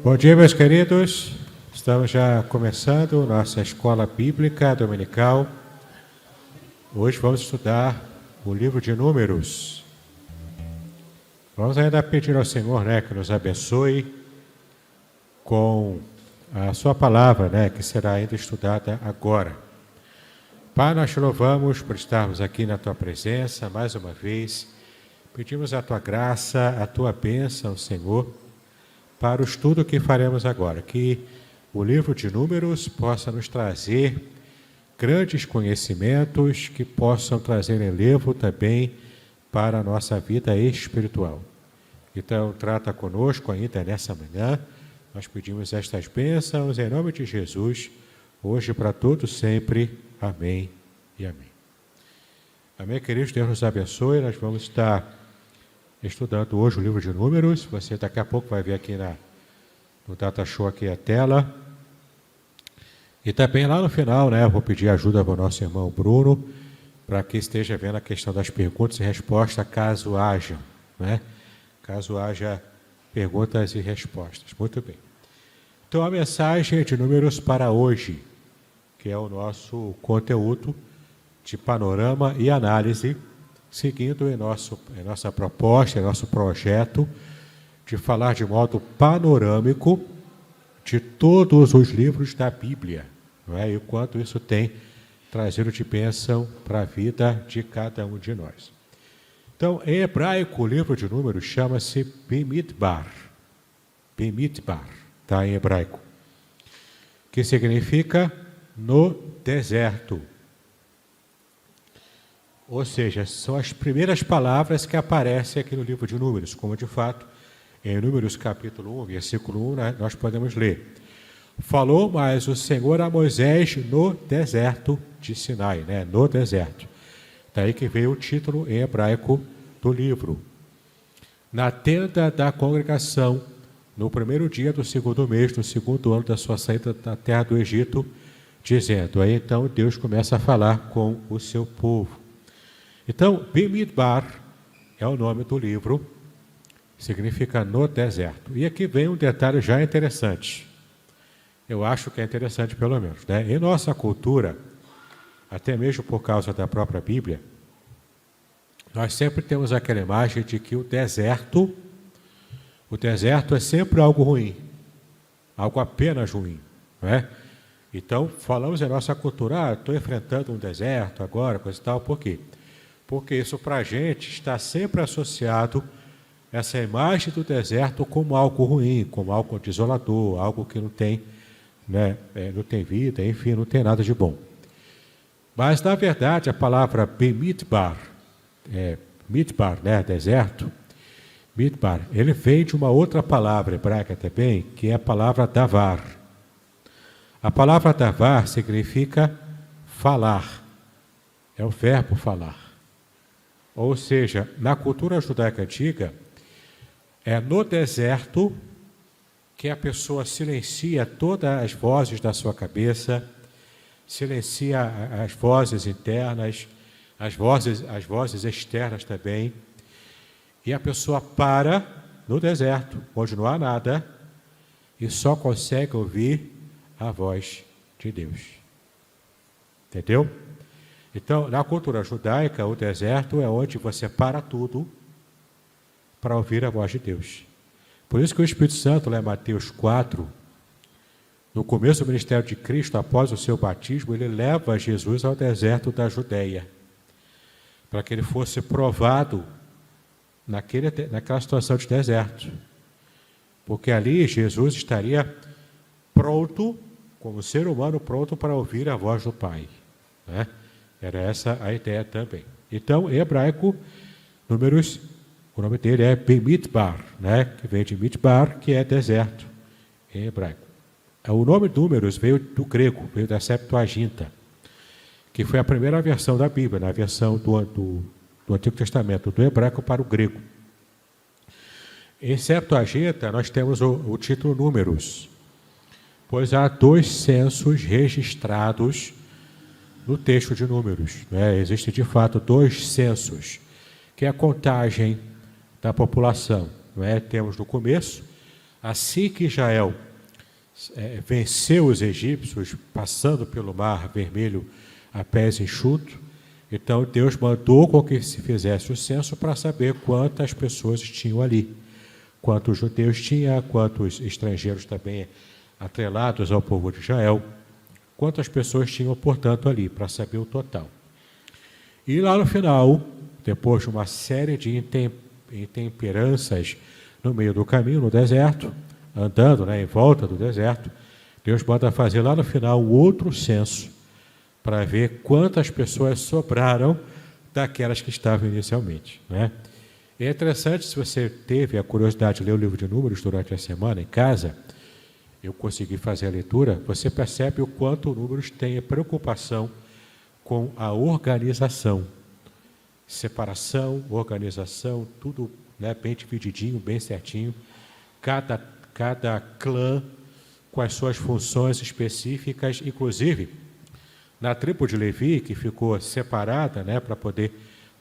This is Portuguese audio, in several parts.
Bom dia, meus queridos. Estamos já começando nossa escola bíblica dominical. Hoje vamos estudar o livro de Números. Vamos ainda pedir ao Senhor, que nos abençoe com a sua palavra, que será ainda estudada agora. Pai, nós te louvamos por estarmos aqui na tua presença mais uma vez. Pedimos a tua graça, a tua bênção, Senhor, para o estudo que faremos agora, que o livro de Números possa nos trazer grandes conhecimentos que possam trazer enlevo também para a nossa vida espiritual. Então, trata conosco ainda nessa manhã. Nós pedimos estas bênçãos em nome de Jesus, hoje para todos sempre. Amém e amém. Amém, queridos? Deus nos abençoe. Nós vamos estar estudando hoje o livro de Números. Você daqui a pouco vai ver aqui no Data Show aqui a tela. E também lá no final, eu vou pedir ajuda para o nosso irmão Bruno, para que esteja vendo a questão das perguntas e respostas, caso haja, Caso haja perguntas e respostas. Muito bem. Então, a mensagem de Números para hoje, que é o nosso conteúdo de panorama e análise, seguindo em nossa proposta, em nosso projeto, de falar de modo panorâmico de todos os livros da Bíblia, e o quanto isso tem trazido de bênção para a vida de cada um de nós. Então, em hebraico, o livro de Números chama-se Bimidbar. Bimidbar, em hebraico, que significa no deserto. Ou seja, são as primeiras palavras que aparecem aqui no livro de Números, como de fato, em Números capítulo 1, versículo 1, nós podemos ler. Falou mais o Senhor a Moisés no deserto de Sinai, no deserto. Daí que veio o título em hebraico do livro. Na tenda da congregação, no primeiro dia do segundo mês, no segundo ano da sua saída da terra do Egito, dizendo, aí então Deus começa a falar com o seu povo. Então, Bimidbar é o nome do livro, significa no deserto. E aqui vem um detalhe já interessante. Eu acho que é interessante, pelo menos. Em nossa cultura, até mesmo por causa da própria Bíblia, nós sempre temos aquela imagem de que o deserto é sempre algo ruim, algo apenas ruim, Então, falamos em nossa cultura, estou enfrentando um deserto agora, coisa e tal, por quê? Porque isso para a gente está sempre associado, essa imagem do deserto, como algo ruim, como algo desolador, algo que não tem, não tem vida, enfim, não tem nada de bom. Mas, na verdade, a palavra Bimidbar, Midbar, deserto, Midbar, ele vem de uma outra palavra hebraica também, que é a palavra davar. A palavra davar significa falar, é o verbo falar. Ou seja, na cultura judaica antiga, é no deserto que a pessoa silencia todas as vozes da sua cabeça, silencia as vozes internas, as vozes externas também, e a pessoa para no deserto, onde não há nada, e só consegue ouvir a voz de Deus. Entendeu? Então, na cultura judaica, o deserto é onde você para tudo para ouvir a voz de Deus. Por isso que o Espírito Santo, lá em Mateus 4, no começo do ministério de Cristo, após o seu batismo, ele leva Jesus ao deserto da Judeia, para que ele fosse provado naquela situação de deserto. Porque ali Jesus estaria pronto, como ser humano, pronto para ouvir a voz do Pai. Era essa a ideia também. Então, em hebraico, Números, o nome dele é Bimidbar, que vem de Midbar, que é deserto, em hebraico. O nome Números veio do grego, veio da Septuaginta, que foi a primeira versão da Bíblia, na versão do Antigo Testamento, do hebraico para o grego. Em Septuaginta, nós temos o título Números, pois há 2 censos registrados no texto de Números. Existem, de fato, 2 censos, que é a contagem da população. Temos no começo Assim que Israel venceu os egípcios, passando pelo Mar Vermelho a pés enxutos, então Deus mandou com que se fizesse o censo para saber quantas pessoas tinham ali, quantos judeus tinha, quantos estrangeiros também atrelados ao povo de Israel, quantas pessoas tinham, portanto, ali, para saber o total. E lá no final, depois de uma série de intemperanças no meio do caminho, no deserto, andando em volta do deserto, Deus manda fazer lá no final outro censo, para ver quantas pessoas sobraram daquelas que estavam inicialmente. É interessante, se você teve a curiosidade de ler o livro de Números durante a semana em casa, eu consegui fazer a leitura, você percebe o quanto o Números tem preocupação com a organização. Separação, organização, tudo bem divididinho, bem certinho. Cada clã com as suas funções específicas, inclusive na tribo de Levi, que ficou separada para poder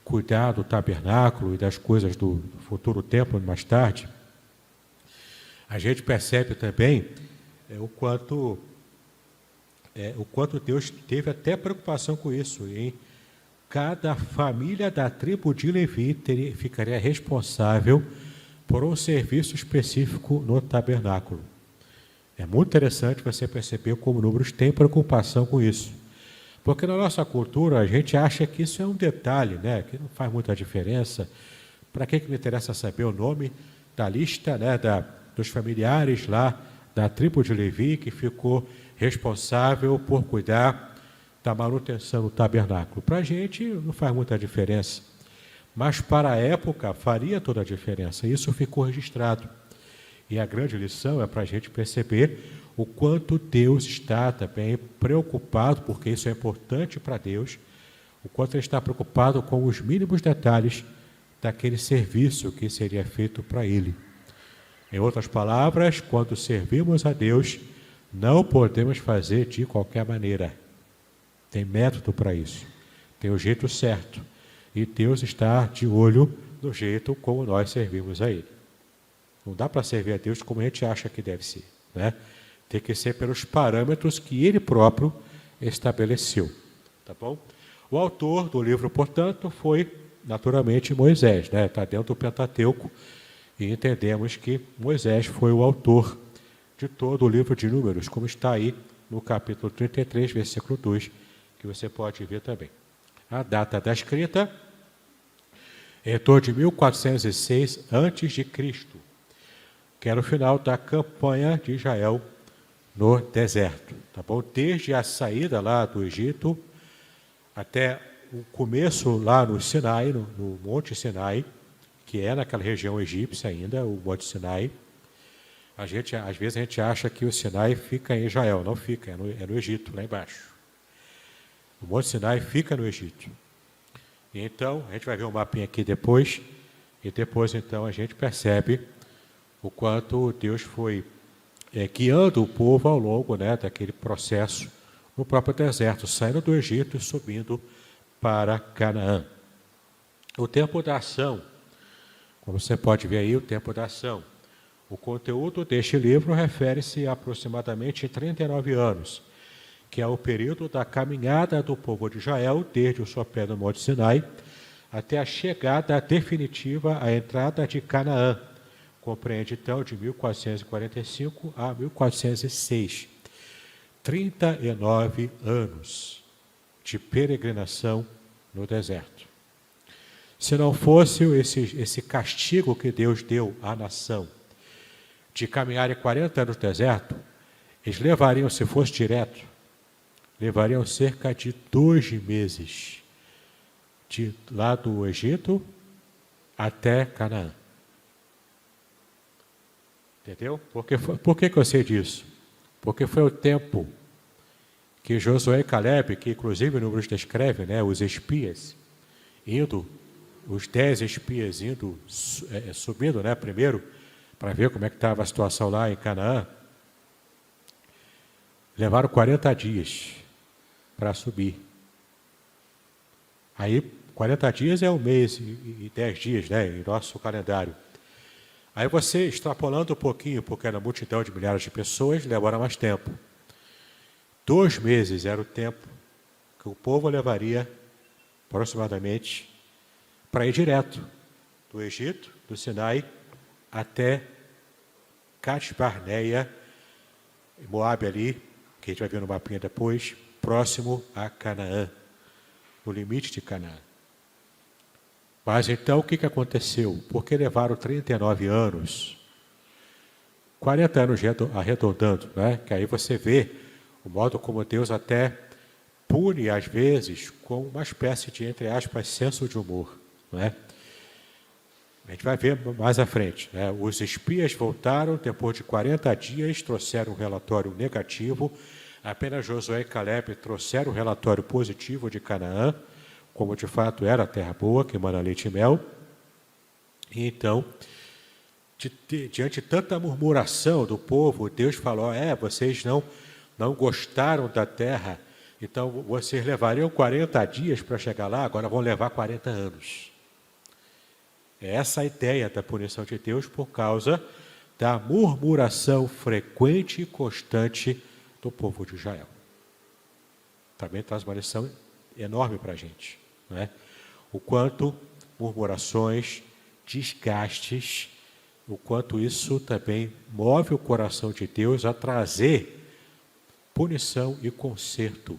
cuidar do tabernáculo e das coisas do futuro templo mais tarde, a gente percebe também o quanto Deus teve até preocupação com isso. Em cada família da tribo de Levi ficaria responsável por um serviço específico no tabernáculo. É muito interessante você perceber como Números tem preocupação com isso. Porque na nossa cultura a gente acha que isso é um detalhe, que não faz muita diferença. Para que me interessa saber o nome da lista dos familiares lá da tribo de Levi que ficou responsável por cuidar da manutenção do tabernáculo? Para a gente não faz muita diferença, mas para a época faria toda a diferença. Isso ficou registrado. E a grande lição é para a gente perceber o quanto Deus está também preocupado, porque isso é importante para Deus, o quanto Ele está preocupado com os mínimos detalhes daquele serviço que seria feito para Ele. Em outras palavras, quando servimos a Deus, não podemos fazer de qualquer maneira. Tem método para isso, tem o jeito certo, e Deus está de olho no jeito como nós servimos a Ele. Não dá para servir a Deus como a gente acha que deve ser, Tem que ser pelos parâmetros que Ele próprio estabeleceu, tá bom? O autor do livro, portanto, foi naturalmente Moisés, Está dentro do Pentateuco, e entendemos que Moisés foi o autor de todo o livro de Números, como está aí no capítulo 33, versículo 2, que você pode ver também. A data da escrita é em torno de 1406 a.C., que era o final da campanha de Israel no deserto, tá bom? Desde a saída lá do Egito até o começo lá no Sinai, no Monte Sinai, que é naquela região egípcia ainda, o Monte Sinai. Às vezes a gente acha que o Sinai fica em Israel, não fica, é no Egito, lá embaixo. O Monte Sinai fica no Egito. E então, a gente vai ver um mapinha aqui depois, e depois então a gente percebe o quanto Deus foi guiando o povo ao longo daquele processo no próprio deserto, saindo do Egito e subindo para Canaã. O tempo da ação, como você pode ver aí, o tempo da ação. O conteúdo deste livro refere-se a aproximadamente 39 anos, que é o período da caminhada do povo de Israel, desde o sopé do Monte Sinai, até a chegada definitiva à entrada de Canaã. Compreende, então, de 1445 a 1406. 39 anos de peregrinação no deserto. Se não fosse esse castigo que Deus deu à nação, de caminharem 40 anos no deserto, eles levariam, se fosse direto, levariam cerca de 2 meses, de lá do Egito até Canaã. Entendeu? Por que eu sei disso? Porque foi o tempo que Josué e Caleb, que inclusive o Números descreve, os espias, os 10 espias subindo, primeiro, para ver como é que estava a situação lá em Canaã, levaram 40 dias para subir. Aí, 40 dias é um mês e 10 dias, em nosso calendário. Aí você, extrapolando um pouquinho, porque era multidão de milhares de pessoas, levava mais tempo. 2 meses era o tempo que o povo levaria, aproximadamente, para ir direto do Egito, do Sinai, até Cades Barneia, Moabe ali, que a gente vai ver no mapinha depois, próximo a Canaã, no limite de Canaã. Mas então o que aconteceu? Porque levaram 39 anos, 40 anos arredondando, né? Que aí você vê o modo como Deus até pune, às vezes, com uma espécie de, entre aspas, senso de humor. Não é? A gente vai ver mais à frente. Né? Os espias voltaram, depois de 40 dias, trouxeram um relatório negativo. Apenas Josué e Caleb trouxeram um relatório positivo de Canaã, como de fato era a terra boa, que emana leite e mel. E então, diante de tanta murmuração do povo, Deus falou, vocês não gostaram da terra, então vocês levariam 40 dias para chegar lá, agora vão levar 40 anos. É essa a ideia da punição de Deus por causa da murmuração frequente e constante do povo de Israel. Também traz uma lição enorme para a gente. Não é? O quanto murmurações, desgastes, o quanto isso também move o coração de Deus a trazer punição e conserto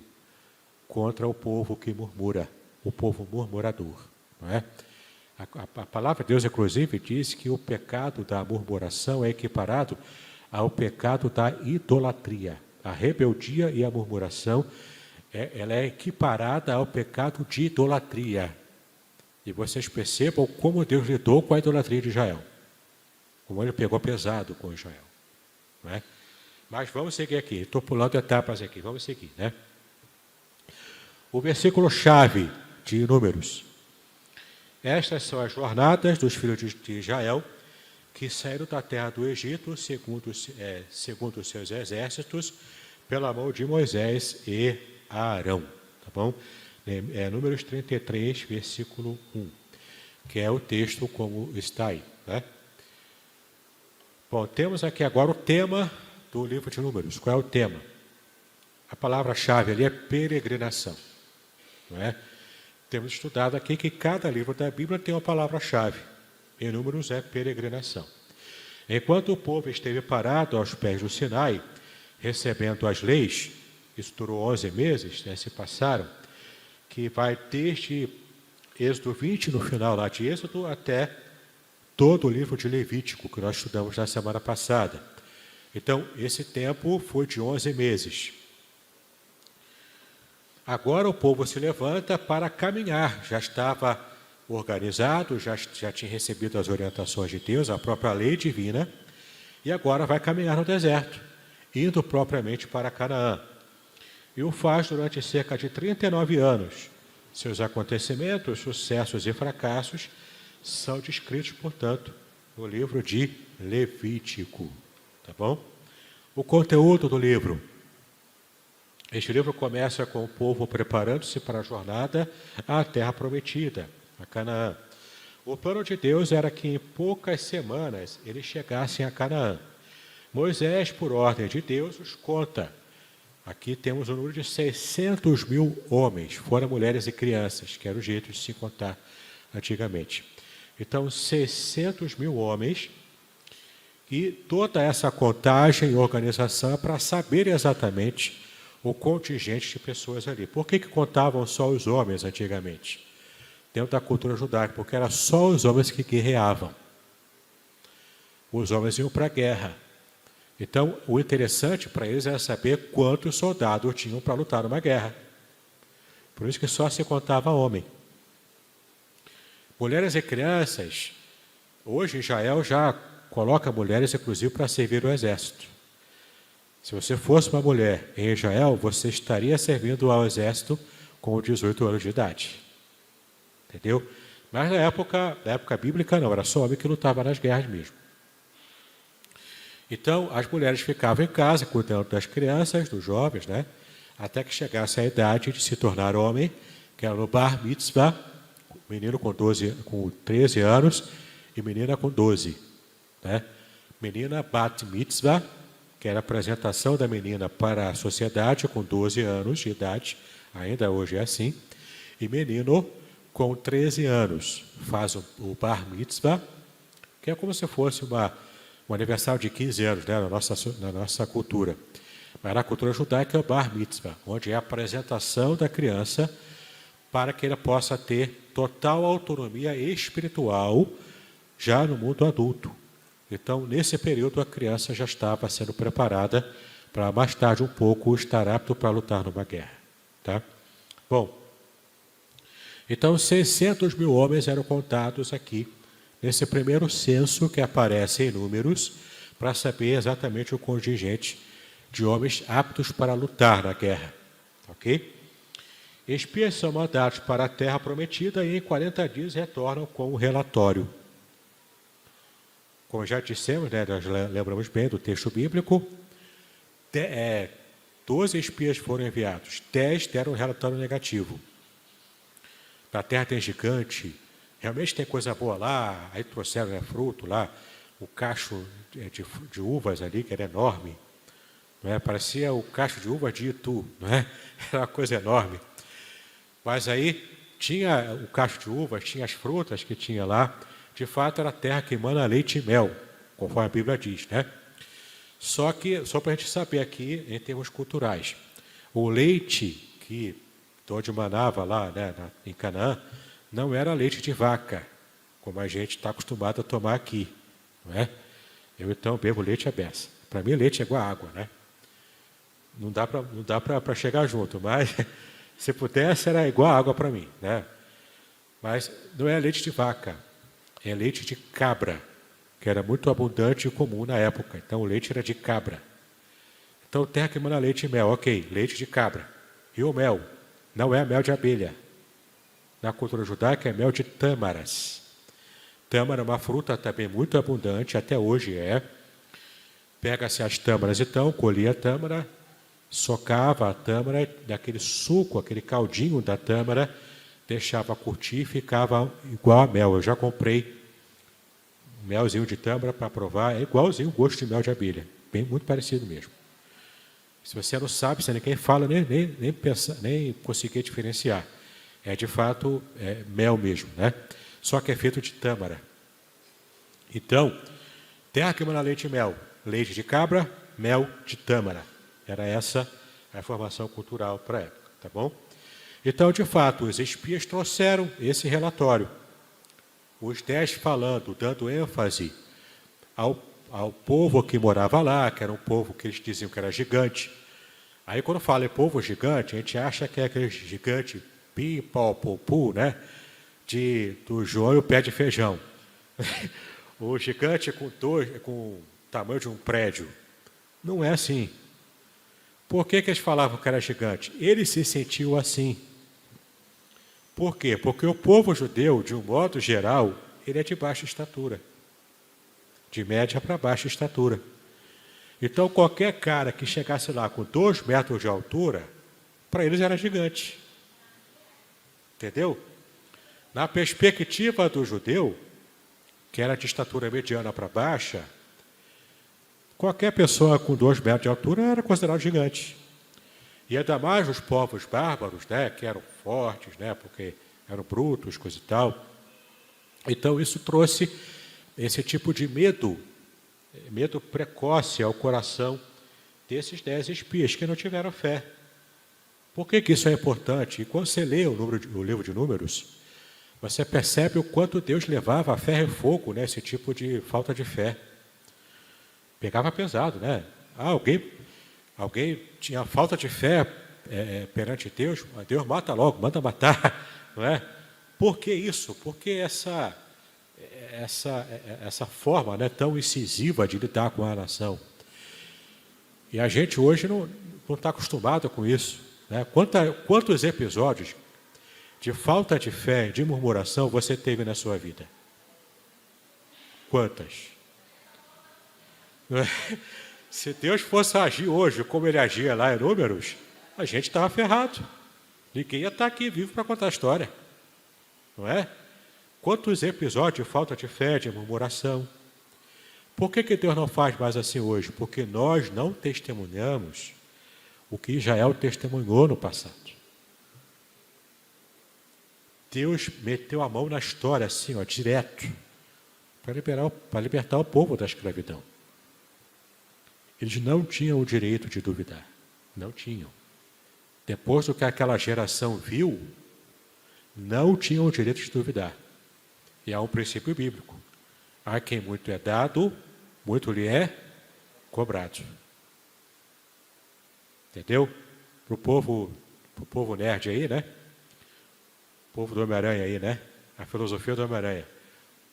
contra o povo que murmura, o povo murmurador. Não é? A palavra de Deus, inclusive, diz que o pecado da murmuração é equiparado ao pecado da idolatria. A rebeldia e a murmuração, ela é equiparada ao pecado de idolatria. E vocês percebam como Deus lidou com a idolatria de Israel. Como ele pegou pesado com Israel. Não é? Mas vamos seguir aqui. Estou pulando etapas aqui. Vamos seguir. Né? O versículo-chave de Números. Estas são as jornadas dos filhos de Israel, que saíram da terra do Egito, segundo os seus exércitos, pela mão de Moisés e Arão. Tá bom? Números 33, versículo 1, que é o texto como está aí. Né? Bom, temos aqui agora o tema do livro de Números. Qual é o tema? A palavra-chave ali é peregrinação. Não é? Temos estudado aqui que cada livro da Bíblia tem uma palavra-chave. Em Números é peregrinação. Enquanto o povo esteve parado aos pés do Sinai, recebendo as leis, isso durou 11 meses, né, se passaram, que vai desde Êxodo 20, no final lá de Êxodo, até todo o livro de Levítico, que nós estudamos na semana passada. Então, esse tempo foi de 11 meses. Agora o povo se levanta para caminhar, já estava organizado, já tinha recebido as orientações de Deus, a própria lei divina, e agora vai caminhar no deserto, indo propriamente para Canaã. E o faz durante cerca de 39 anos. Seus acontecimentos, sucessos e fracassos são descritos, portanto, no livro de Levítico. Tá bom? O conteúdo do livro. Este livro começa com o povo preparando-se para a jornada à terra prometida, a Canaã. O plano de Deus era que em poucas semanas eles chegassem a Canaã. Moisés, por ordem de Deus, os conta. Aqui temos o número de 600 mil homens, fora mulheres e crianças, que era o jeito de se contar antigamente. Então, 600 mil homens, e toda essa contagem e organização é para saber exatamente o contingente de pessoas ali. Por que contavam só os homens antigamente? Dentro da cultura judaica, porque era só os homens que guerreavam. Os homens iam para a guerra. Então, o interessante para eles era saber quantos soldados tinham para lutar numa guerra. Por isso que só se contava homem. Mulheres e crianças, hoje Israel já coloca mulheres, inclusive, para servir o exército. Se você fosse uma mulher em Israel, você estaria servindo ao exército com 18 anos de idade. Entendeu? Mas na época bíblica não, era só homem que lutava nas guerras mesmo. Então, as mulheres ficavam em casa, cuidando das crianças, dos jovens, né? Até que chegasse a idade de se tornar homem, que era no bar mitzvah, menino com 13 anos e menina com 12. né? Menina bat mitzvah, que era a apresentação da menina para a sociedade com 12 anos de idade, ainda hoje é assim, e menino com 13 anos faz o bar mitzvah, que é como se fosse um aniversário de 15 anos, né, na nossa cultura. Mas na cultura judaica é o bar mitzvah, onde é a apresentação da criança para que ele possa ter total autonomia espiritual já no mundo adulto. Então, nesse período, a criança já estava sendo preparada para, mais tarde, um pouco, estar apto para lutar numa guerra. Tá? Bom, então 600 mil homens eram contados aqui, nesse primeiro censo que aparece em números, para saber exatamente o contingente de homens aptos para lutar na guerra. Ok? Espias são mandados para a terra prometida e em 40 dias retornam com o relatório. Como já dissemos, né, nós lembramos bem do texto bíblico, 12 espias foram enviados, 10 deram um relatório negativo. Na terra tem gigante, realmente tem coisa boa lá, aí trouxeram, né, fruto lá, o cacho de uvas ali, que era enorme, não é? Parecia o cacho de uvas de Itu, não é? Era uma coisa enorme. Mas aí tinha o cacho de uvas, tinha as frutas que tinha lá, de fato era a terra que emana leite e mel, conforme a Bíblia diz, né? Só para a gente saber aqui, em termos culturais, o leite que onde manava lá, né, em Canaã, não era leite de vaca, como a gente está acostumado a tomar aqui, não é? Eu então bebo leite à beça. Para mim, leite é igual água, né? Não dá para chegar junto, mas se pudesse, era igual água para mim, né? Mas não é leite de vaca, é leite de cabra, que era muito abundante e comum na época. Então, o leite era de cabra. Então, terra que manda leite e mel, ok, leite de cabra. E o mel? Não é mel de abelha. Na cultura judaica é mel de tâmaras. Tâmara é uma fruta também muito abundante, até hoje é. Pega-se as tâmaras, então, colhia a tâmara, socava a tâmara, daquele suco, aquele caldinho da tâmara, deixava curtir e ficava igual a mel. Eu já comprei melzinho de tâmara para provar, é igualzinho o gosto de mel de abelha, bem, muito parecido mesmo. Se você não sabe, se ninguém fala, nem conseguir diferenciar. É de fato mel mesmo, né? Só que é feito de tâmara. Então, terra que mana leite e mel, leite de cabra, mel de tâmara. Era essa a formação cultural para a época, tá bom? Então, de fato, os espias trouxeram esse relatório. Os 10 falando, dando ênfase ao povo que morava lá, que era um povo que eles diziam que era gigante. Aí, quando fala em povo gigante, a gente acha que é aquele gigante pi, pau, pu, né? Do João e o pé de feijão. O gigante com o tamanho de um prédio. Não é assim. Por que eles falavam que era gigante? Ele se sentiu assim. Por quê? Porque o povo judeu, de um modo geral, ele é de baixa estatura. De média para baixa estatura. Então, qualquer cara que chegasse lá com 2 metros de altura, para eles era gigante. Entendeu? Na perspectiva do judeu, que era de estatura mediana para baixa, qualquer pessoa com 2 metros de altura era considerado gigante. E ainda mais os povos bárbaros, né, que eram fortes, né, porque eram brutos, coisa e tal. Então, isso trouxe esse tipo de medo precoce ao coração desses 10 espias que não tiveram fé. Por que isso é importante? E quando você lê o livro de Números, você percebe o quanto Deus levava a ferro e fogo, né, esse tipo de falta de fé. Pegava pesado, né? Alguém tinha falta de fé perante Deus, Deus mata logo, manda matar, não é? Por que isso? Porque essa forma, né, tão incisiva de lidar com a nação. E a gente hoje não está acostumado com isso, né? Quantos episódios de falta de fé, de murmuração você teve na sua vida? Quantas? Se Deus fosse agir hoje como ele agia lá em Números, a gente estava ferrado. Ninguém ia estar aqui vivo para contar a história. Não é? Quantos episódios de falta de fé, de murmuração? Por que Deus não faz mais assim hoje? Porque nós não testemunhamos o que Israel testemunhou no passado. Deus meteu a mão na história assim, ó, direto, para libertar o povo da escravidão. Eles não tinham o direito de duvidar. Não tinham. Depois do que aquela geração viu, não tinham o direito de duvidar. E há um princípio bíblico. A quem muito é dado, muito lhe é cobrado. Entendeu? Para o povo nerd aí, né? O povo do Homem-Aranha aí, né? A filosofia do Homem-Aranha.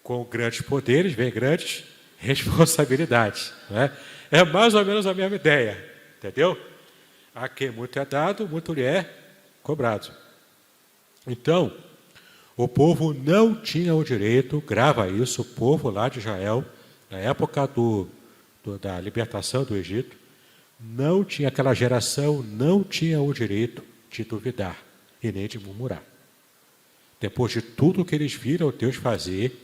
Com grandes poderes vem grandes responsabilidades. Né? É mais ou menos a mesma ideia. Entendeu? A quem muito é dado, muito lhe é cobrado. Então, o povo não tinha o direito, grava isso, o povo lá de Israel, na época da libertação do Egito, não tinha, aquela geração não tinha o direito de duvidar e nem de murmurar. Depois de tudo que eles viram Deus fazer,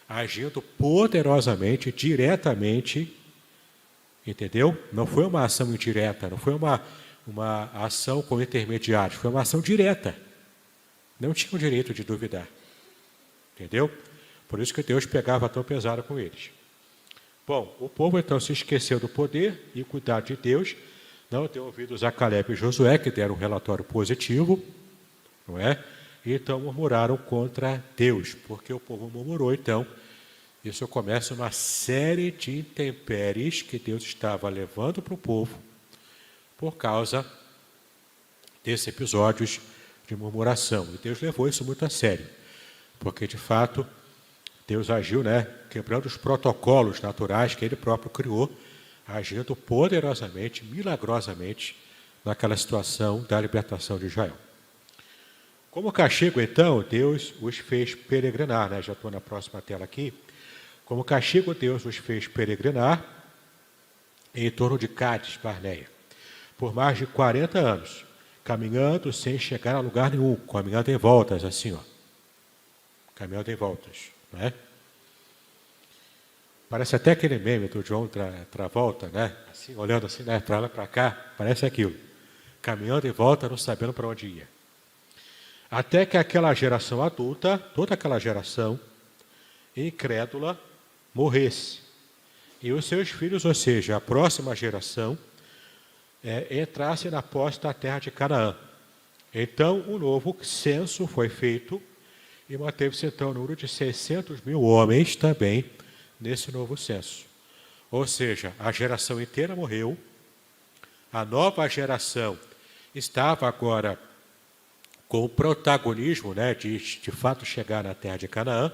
agindo poderosamente, diretamente, entendeu? Não foi uma ação indireta, não foi uma ação com intermediários, foi uma ação direta. Não tinham o direito de duvidar. Entendeu? Por isso que Deus pegava tão pesado com eles. Bom, o povo então se esqueceu do poder e cuidado de Deus, não deu ouvidos a Caleb e Josué, que deram um relatório positivo, não é? E então murmuraram contra Deus, porque o povo murmurou. Então, isso começa uma série de intempéries que Deus estava levando para o povo por causa desses episódios de murmuração. E Deus levou isso muito a sério, porque de fato Deus agiu, né, quebrando os protocolos naturais que Ele próprio criou, agindo poderosamente, milagrosamente naquela situação da libertação de Israel. Como castigo, então, Deus os fez peregrinar, né? Já estou na próxima tela aqui. Como castigo, Deus os fez peregrinar em torno de Cádiz, Barneia, por mais de 40 anos, caminhando sem chegar a lugar nenhum, caminhando em voltas, assim, ó. Caminhando em voltas, não é? Parece até aquele meme do John Travolta, né? Assim, olhando assim, né, para lá, para cá, parece aquilo. Caminhando em volta, não sabendo para onde ia. Até que aquela geração adulta, toda aquela geração incrédula, morresse. E os seus filhos, ou seja, a próxima geração, entrasse na posse da terra de Canaã. Então, um novo censo foi feito e manteve-se então o número de 600 mil homens também nesse novo censo. Ou seja, a geração inteira morreu, a nova geração estava agora com o protagonismo, né, de fato chegar na terra de Canaã,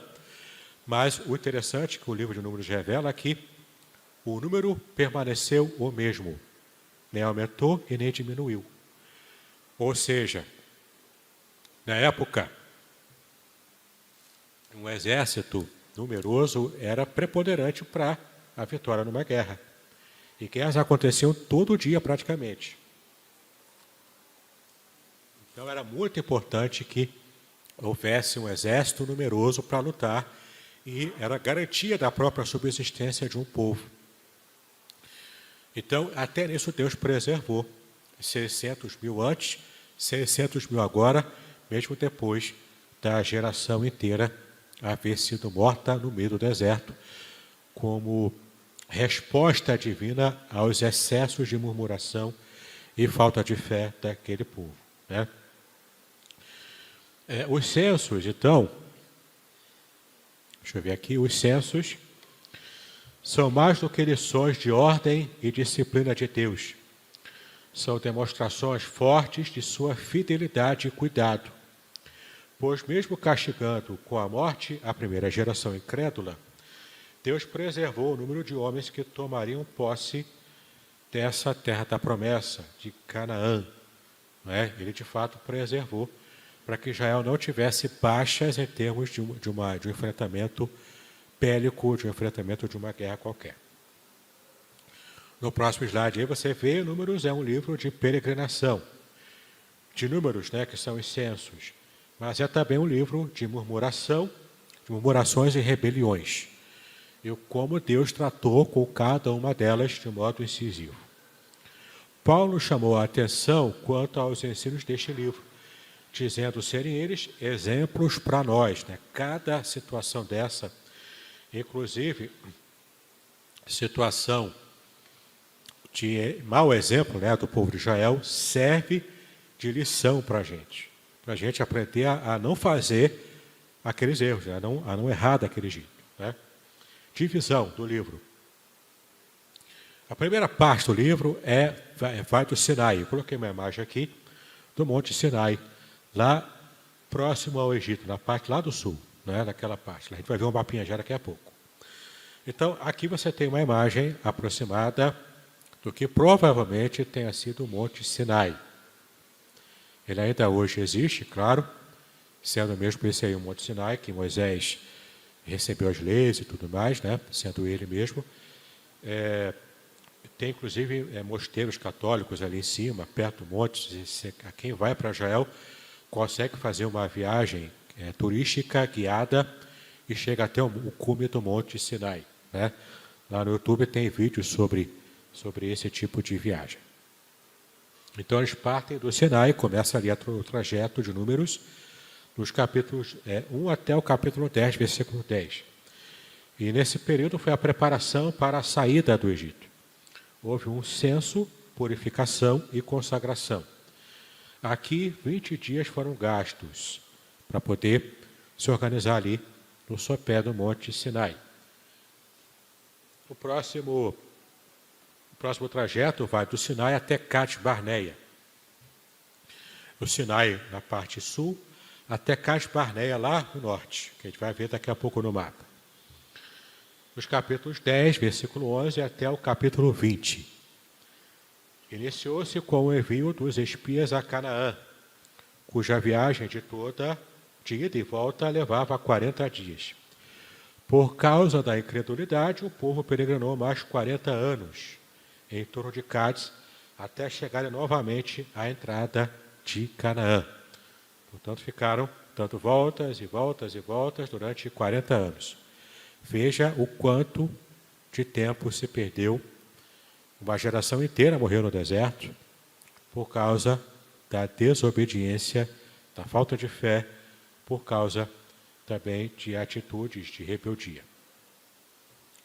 mas o interessante é que o livro de Números revela que o número permaneceu o mesmo, nem aumentou e nem diminuiu. Ou seja, na época, um exército numeroso era preponderante para a vitória numa guerra. E guerras aconteciam todo dia praticamente. Então era muito importante que houvesse um exército numeroso para lutar e era garantia da própria subsistência de um povo. Então, até nisso Deus preservou 600 mil antes, 600 mil agora, mesmo depois da geração inteira haver sido morta no meio do deserto, como resposta divina aos excessos de murmuração e falta de fé daquele povo, né? Os censos, então, deixa eu ver aqui, os censos são mais do que lições de ordem e disciplina de Deus. São demonstrações fortes de sua fidelidade e cuidado. Pois mesmo castigando com a morte a primeira geração incrédula, Deus preservou o número de homens que tomariam posse dessa terra da promessa, de Canaã. Não é? Ele de fato preservou para que Israel não tivesse baixas em termos de um enfrentamento bélico, de um enfrentamento de uma guerra qualquer. No próximo slide aí você vê, Números é um livro de peregrinação, de números, né, que são os censos, mas é também um livro de murmuração, de murmurações e rebeliões. e como Deus tratou com cada uma delas de modo incisivo. Paulo chamou a atenção quanto aos ensinos deste livro, dizendo serem eles exemplos para nós, né? Cada situação dessa, inclusive situação de mau exemplo, né, do povo de Israel, serve de lição para a gente aprender a não fazer aqueles erros, né, a não errar daquele jeito. Né? Divisão do livro. A primeira parte do livro vai do Sinai. Eu coloquei uma imagem aqui do Monte Sinai, lá próximo ao Egito, na parte lá do sul, né, naquela parte. A gente vai ver um mapinha já daqui a pouco. Então, aqui você tem uma imagem aproximada do que provavelmente tenha sido o Monte Sinai. Ele ainda hoje existe, claro, sendo mesmo esse aí o Monte Sinai, que Moisés recebeu as leis e tudo mais, né, sendo ele mesmo. Tem, inclusive, mosteiros católicos ali em cima, perto do monte. Quem vai para Israel consegue fazer uma viagem turística guiada e chega até o cume do Monte Sinai. Né? Lá no YouTube tem vídeos sobre esse tipo de viagem. Então, eles partem do Sinai, começa ali o trajeto de Números, nos capítulos 1 até o capítulo 10, versículo 10. E nesse período foi a preparação para a saída do Egito. Houve um censo, purificação e consagração. Aqui, 20 dias foram gastos para poder se organizar ali no sopé do Monte Sinai. O próximo trajeto vai do Sinai até Cades Barneia. O Sinai na parte sul, até Cades Barneia lá no norte, que a gente vai ver daqui a pouco no mapa. Dos capítulos 10, versículo 11, até o capítulo 20. Iniciou-se com o envio dos espias a Canaã, cuja viagem de ida e volta levava 40 dias. Por causa da incredulidade, o povo peregrinou mais 40 anos em torno de Cádiz, até chegarem novamente à entrada de Canaã. Portanto, ficaram dando voltas e voltas e voltas durante 40 anos. Veja o quanto de tempo se perdeu. Uma geração inteira morreu no deserto por causa da desobediência, da falta de fé, por causa também de atitudes de rebeldia.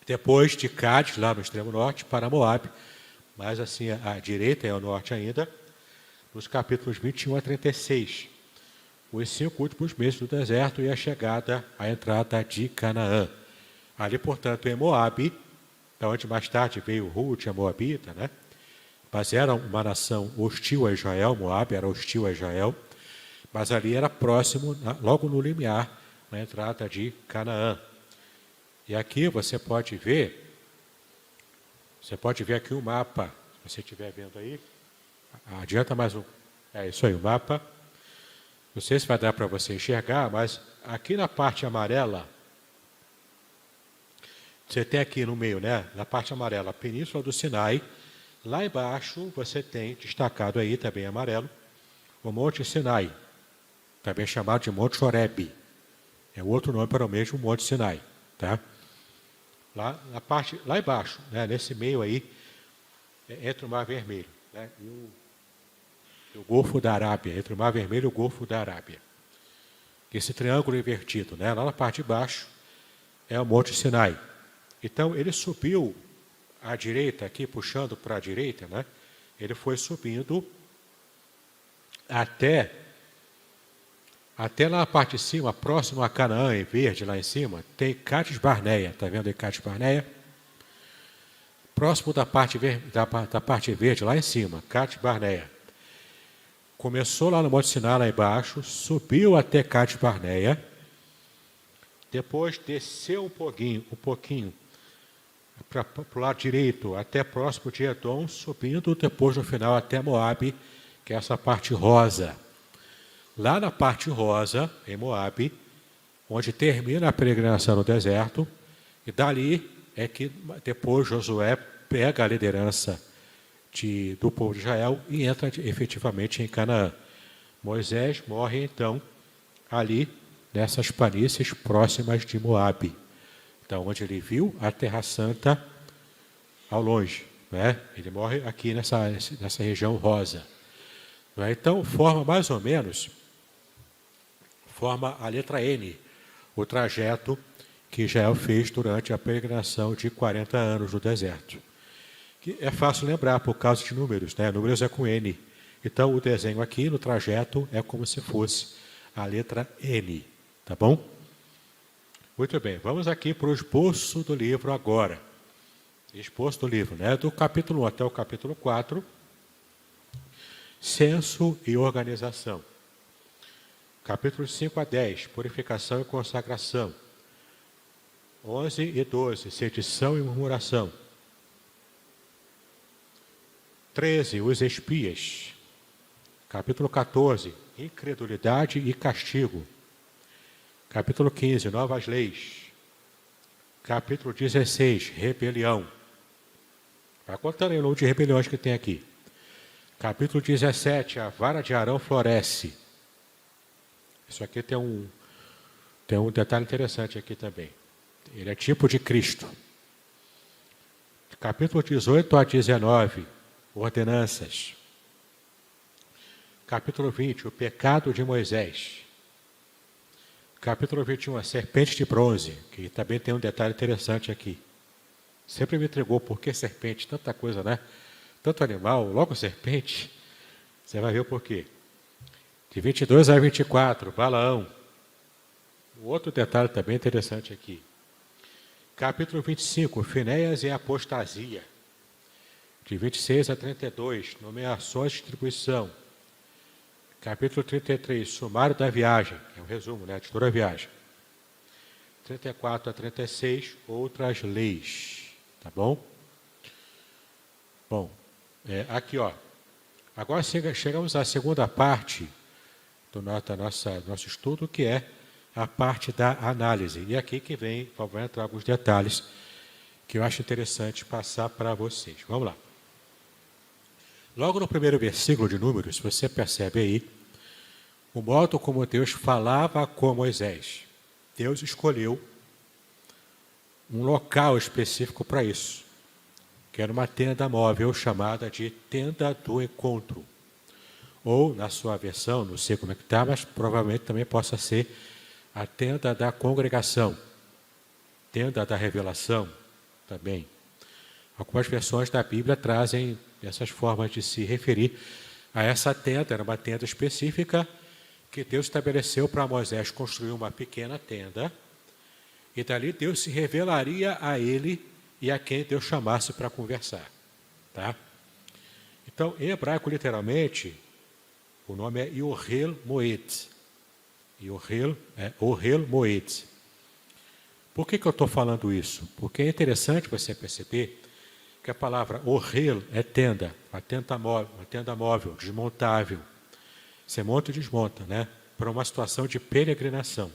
Depois de Cádiz, lá no extremo norte, para Moabe, mas assim à direita e ao norte ainda, nos capítulos 21 a 36, os 5 últimos meses do deserto e a entrada de Canaã. Ali, portanto, em Moabe, da onde mais tarde veio Ruth, a Moabita, né? Mas era uma nação hostil a Israel, Moabe era hostil a Israel, mas ali era próximo, logo no limiar, na entrada de Canaã. E aqui você pode ver aqui o mapa, se você estiver vendo aí, adianta mais um, isso aí, o mapa. Não sei se vai dar para você enxergar, mas aqui na parte amarela, você tem aqui no meio, né, na parte amarela, a Península do Sinai. Lá embaixo você tem destacado aí, também amarelo, o Monte Sinai, também chamado de Monte Horebe. É outro nome para o mesmo Monte Sinai. Tá? Lá embaixo, né, nesse meio aí, entre o Mar Vermelho, né, e o Golfo da Arábia, entre o Mar Vermelho e o Golfo da Arábia. Esse triângulo invertido, né, lá na parte de baixo, é o Monte Sinai. Então, ele subiu à direita, aqui puxando para a direita, né, ele foi subindo até lá na parte de cima, próximo a Canaã, em verde, lá em cima, tem Cades Barneia. Está vendo aí Cades Barneia? Próximo da parte verde, lá em cima, Cades Barneia. Começou lá no Monte Sinai, lá embaixo, subiu até Cades Barneia, depois desceu um pouquinho para o lado direito, até próximo de Edom, subindo depois no final até Moabe, que é essa parte rosa. Lá na parte rosa, em Moabe, onde termina a peregrinação no deserto, e dali é que depois Josué pega a liderança do povo de Israel e entra efetivamente em Canaã. Moisés morre então ali nessas planícies próximas de Moabe. Então, onde ele viu a Terra Santa ao longe, né? Ele morre aqui nessa região rosa. Não é? Então, forma mais ou menos, forma a letra N, o trajeto que Israel fez durante a peregrinação de 40 anos no deserto. Que é fácil lembrar por causa de números, né? Números é com N. Então, o desenho aqui no trajeto é como se fosse a letra N, tá bom? Muito bem, vamos aqui para o esboço do livro agora. Esboço do livro, né? Do capítulo 1 até o capítulo 4, censo e organização. Capítulos 5 a 10, purificação e consagração. 11 e 12, sedição e murmuração. 13, os espias. Capítulo 14, incredulidade e castigo. Capítulo 15, novas leis. Capítulo 16, rebelião. Vai contando aí o número de rebeliões que tem aqui. Capítulo 17, a vara de Arão floresce. Isso aqui tem um detalhe interessante aqui também. Ele é tipo de Cristo. Capítulo 18 a 19, ordenanças. Capítulo 20, o pecado de Moisés. Capítulo 21, a serpente de bronze, que também tem um detalhe interessante aqui. Sempre me intrigou por que serpente, tanta coisa, né? Tanto animal, logo serpente. Você vai ver o porquê. De 22 a 24, Balaão. Outro detalhe também interessante aqui. Capítulo 25, Finéias e apostasia. De 26 a 32, nomeações de distribuição. Capítulo 33, sumário da viagem, que é um resumo, né, de toda a viagem. 34 a 36, outras leis. Tá bom? Bom, aqui, ó. Agora chegamos à segunda parte do nosso estudo, que é a parte da análise. E aqui que vai entrar alguns detalhes que eu acho interessante passar para vocês. Vamos lá. Logo no primeiro versículo de Números, você percebe aí o modo como Deus falava com Moisés. Deus escolheu um local específico para isso, que era uma tenda móvel chamada de tenda do encontro. Ou, na sua versão, não sei como é que está, mas provavelmente também possa ser a tenda da congregação, tenda da revelação também. Algumas versões da Bíblia trazem essas formas de se referir a essa tenda. Era uma tenda específica que Deus estabeleceu para Moisés construir uma pequena tenda, e dali Deus se revelaria a ele e a quem Deus chamasse para conversar. Tá? Então, em hebraico, literalmente, o nome é Yohel Moed. Ohel Moed. Por que eu estou falando isso? Porque é interessante você perceber que a palavra Ohel é tenda, uma tenda móvel, desmontável. Você monta e desmonta, né? Para uma situação de peregrinação.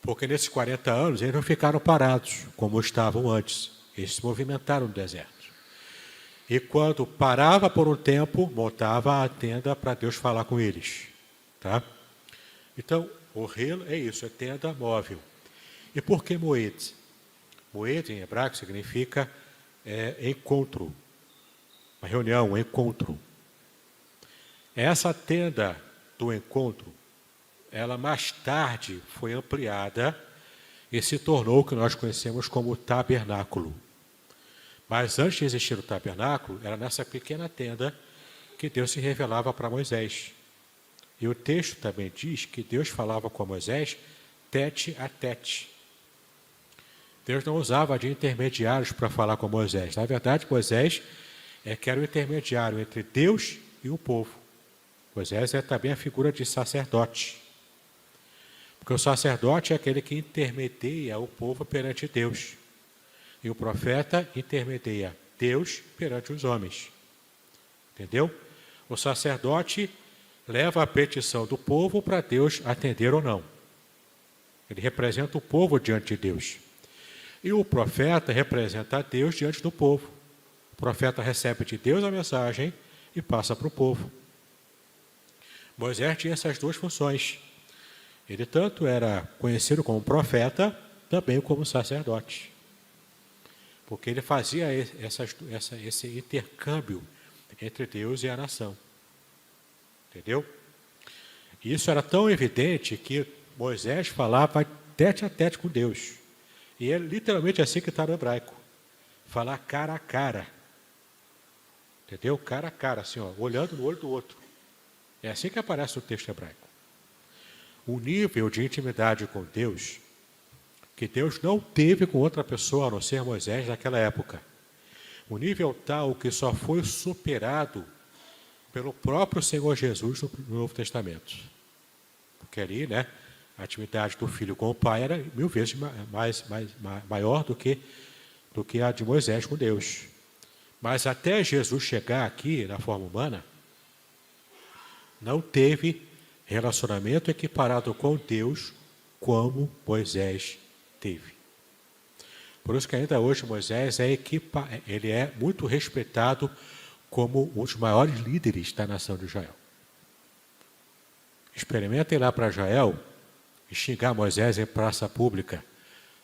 Porque nesses 40 anos eles não ficaram parados, como estavam antes. Eles se movimentaram no deserto. E quando parava por um tempo, montava a tenda para Deus falar com eles. Tá? Então, Ohel é isso, é tenda móvel. E por que Moed? Moed em hebraico significa encontro. Uma reunião, um encontro. Essa tenda do encontro, ela mais tarde foi ampliada e se tornou o que nós conhecemos como tabernáculo. Mas antes de existir o tabernáculo, era nessa pequena tenda que Deus se revelava para Moisés. E o texto também diz que Deus falava com Moisés tete a tete. Deus não usava de intermediários para falar com Moisés. Na verdade, Moisés que era o intermediário entre Deus e o povo. Moisés é também a figura de sacerdote. Porque o sacerdote é aquele que intermedia o povo perante Deus. E o profeta intermedia Deus perante os homens. Entendeu? O sacerdote leva a petição do povo para Deus atender ou não. Ele representa o povo diante de Deus. E o profeta representa a Deus diante do povo. O profeta recebe de Deus a mensagem e passa para o povo. Moisés tinha essas duas funções. Ele tanto era conhecido como profeta, também como sacerdote. Porque ele fazia esse intercâmbio entre Deus e a nação. Entendeu? E isso era tão evidente que Moisés falava tete a tete com Deus. E é literalmente assim que está no hebraico. Falar cara a cara. Entendeu? Cara a cara, assim, ó, olhando no olho do outro. É assim que aparece no texto hebraico. O nível de intimidade com Deus, que Deus não teve com outra pessoa a não ser Moisés naquela época. O nível tal que só foi superado pelo próprio Senhor Jesus no Novo Testamento. Porque ali, né, a intimidade do filho com o pai era 1000 vezes maior do que a de Moisés com Deus. Mas até Jesus chegar aqui na forma humana, não teve relacionamento equiparado com Deus como Moisés teve. Por isso que ainda hoje Moisés ele é muito respeitado como um dos maiores líderes da nação de Israel. Experimentem ir lá para Israel e xingar Moisés em praça pública,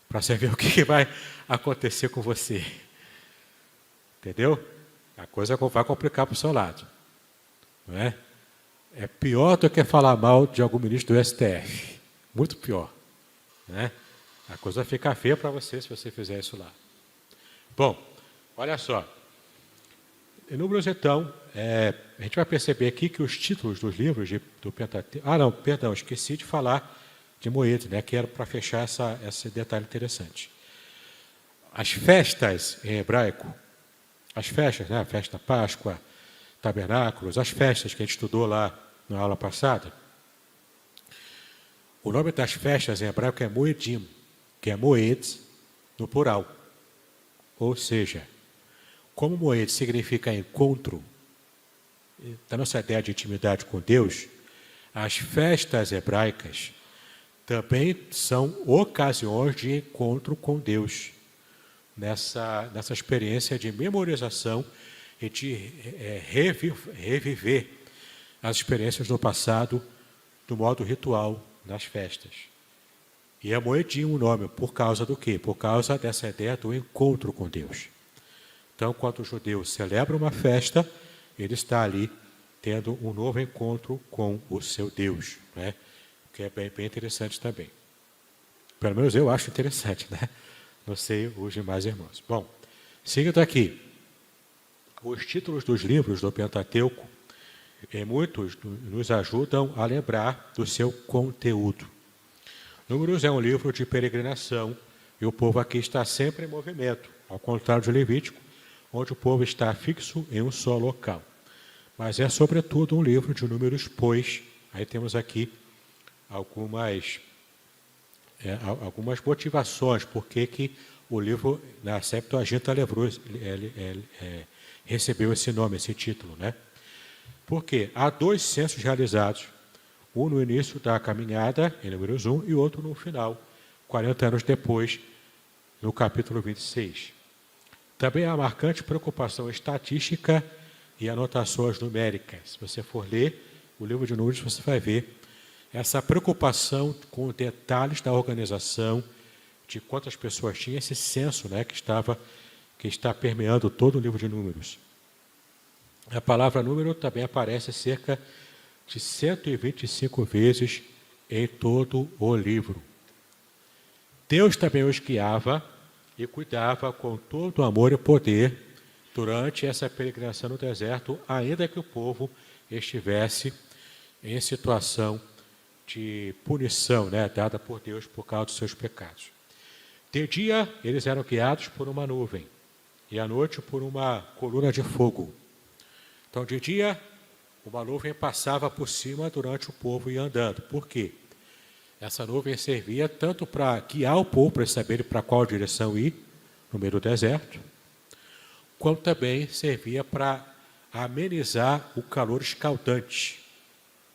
para você ver o que vai acontecer com você. Entendeu? A coisa vai complicar para o seu lado. Não é? É pior do que falar mal de algum ministro do STF. Muito pior. Né? A coisa fica feia para você se você fizer isso lá. Bom, olha só. Em Números, então, a gente vai perceber aqui que os títulos dos livros do Pentateuco... Ah, não, perdão, esqueci de falar de Moed, né, que era para fechar esse detalhe interessante. As festas em hebraico, as festas, né, a festa da Páscoa, tabernáculos, as festas que a gente estudou lá na aula passada, o nome das festas em hebraico é Moedim, que é Moed no plural. Ou seja, como Moed significa encontro, da nossa ideia de intimidade com Deus, as festas hebraicas também são ocasiões de encontro com Deus, nessa experiência de memorização e de reviver as experiências do passado do modo ritual nas festas. E é Moedim o nome, por causa do quê? Por causa dessa ideia do encontro com Deus. Então, quando o judeu celebra uma festa, ele está ali tendo um novo encontro com o seu Deus, né? Que é bem interessante também. Pelo menos eu acho interessante, né? Não sei os demais irmãos. Bom, seguindo aqui, os títulos dos livros do Pentateuco, muitos nos ajudam a lembrar do seu conteúdo. Números é um livro de peregrinação e o povo aqui está sempre em movimento, ao contrário de Levítico, onde o povo está fixo em um só local. Mas é, sobretudo, um livro de números, pois aí temos aqui algumas motivações por que o livro, na Septuaginta, recebeu esse nome, esse título, né? Porque há 2 censos realizados, um no início da caminhada, em Números 1, e outro no final, 40 anos depois, no capítulo 26. Também há marcante preocupação estatística e anotações numéricas. Se você for ler o livro de Números, você vai ver essa preocupação com detalhes da organização, de quantas pessoas tinha, esse censo, né, que está permeando todo o livro de Números. A palavra número também aparece cerca de 125 vezes em todo o livro. Deus também os guiava e cuidava com todo o amor e poder durante essa peregrinação no deserto, ainda que o povo estivesse em situação de punição, né, dada por Deus por causa dos seus pecados. De dia, eles eram guiados por uma nuvem, e à noite por uma coluna de fogo. Então, de dia, uma nuvem passava por cima durante o povo ia andando. Por quê? Essa nuvem servia tanto para guiar o povo, para eles saberem para qual direção ir, no meio do deserto, quanto também servia para amenizar o calor escaldante.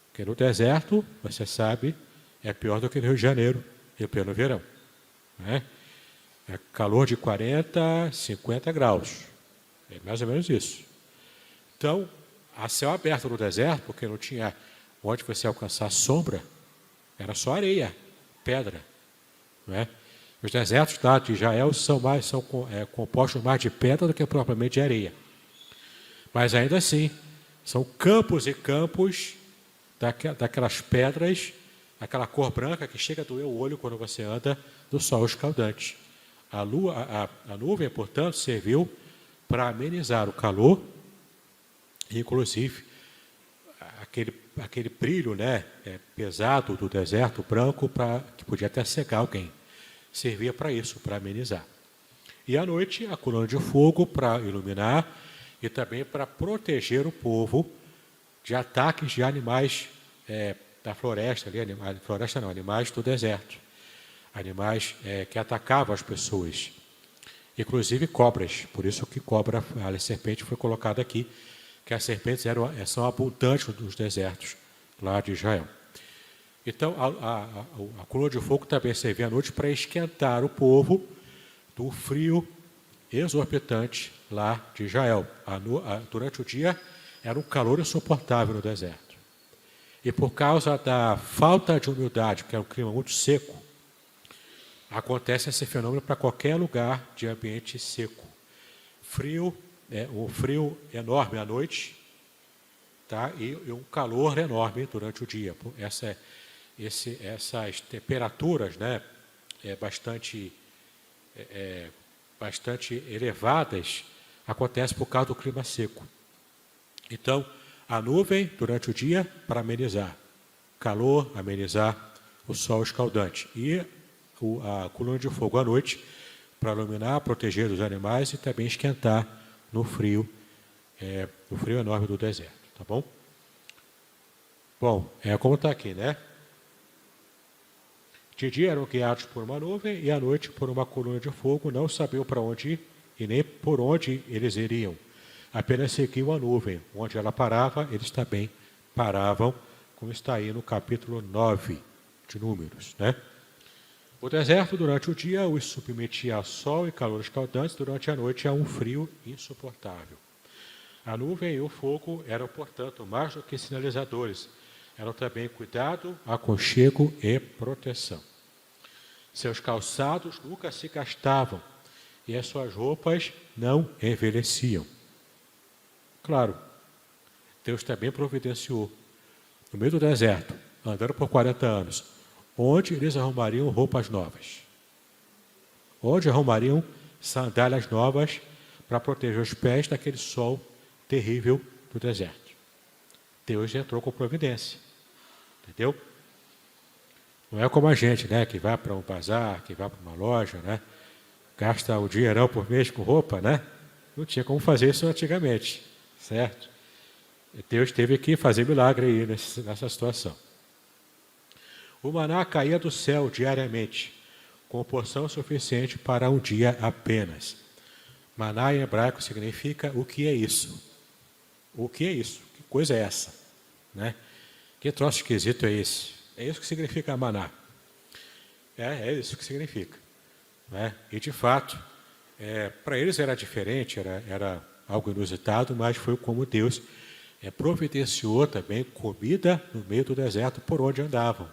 Porque no deserto, você sabe, é pior do que no Rio de Janeiro, em pleno verão. Né? É calor de 40, 50 graus. É mais ou menos isso. Então, a céu aberto no deserto, porque não tinha onde você alcançar sombra, era só areia, pedra. Não é? Os desertos lá de Israel são compostos mais de pedra do que propriamente de areia. Mas ainda assim, são campos e campos daquelas pedras, aquela cor branca que chega a doer o olho quando você anda do sol escaldante. A nuvem, portanto, serviu para amenizar o calor, e inclusive aquele brilho, né, pesado do deserto branco, que podia até cegar alguém. Servia para isso, para amenizar. E à noite, a coluna de fogo para iluminar e também para proteger o povo de ataques de animais da floresta, animais do deserto. Animais que atacavam as pessoas, inclusive cobras. Por isso que a serpente foi colocada aqui, que as serpentes são abundantes nos desertos lá de Israel. Então, a coluna de fogo também servia à noite para esquentar o povo do frio exorbitante lá de Israel. Durante o dia, era um calor insuportável no deserto. E por causa da falta de umidade, que é um clima muito seco, acontece esse fenômeno para qualquer lugar de ambiente seco. Um frio enorme à noite, tá? E um calor enorme durante o dia. Essas temperaturas, né, bastante elevadas acontecem por causa do clima seco. Então, a nuvem durante o dia para amenizar calor, amenizar o sol escaldante. E a coluna de fogo à noite para iluminar, proteger dos animais e também esquentar no frio enorme do deserto. Tá bom? Bom, como está aqui, né? De dia eram guiados por uma nuvem e à noite por uma coluna de fogo, não sabiam para onde ir e nem por onde eles iriam. Apenas seguiam a nuvem. Onde ela parava, eles também paravam, como está aí no capítulo 9 de Números, né? O deserto, durante o dia, os submetia a sol e calor escaldantes, durante a noite a um frio insuportável. A nuvem e o fogo eram, portanto, mais do que sinalizadores. Eram também cuidado, aconchego e proteção. Seus calçados nunca se gastavam e as suas roupas não envelheciam. Claro, Deus também providenciou, no meio do deserto, andando por 40 anos, onde eles arrumariam roupas novas. Onde arrumariam sandálias novas para proteger os pés daquele sol terrível do deserto. Deus entrou com providência. Entendeu? Não é como a gente, né, que vai para um bazar, que vai para uma loja, né, gasta o dinheirão por mês com roupa, né? Não tinha como fazer isso antigamente, certo? Deus teve que fazer milagre aí nessa situação. O maná caía do céu diariamente, com porção suficiente para um dia apenas. Maná em hebraico significa o que é isso? O que é isso? Que coisa é essa? Né? Que troço esquisito é esse? É isso que significa maná. É isso que significa. Né? E de fato, para eles era diferente, era algo inusitado, mas foi como Deus providenciou também comida no meio do deserto por onde andavam.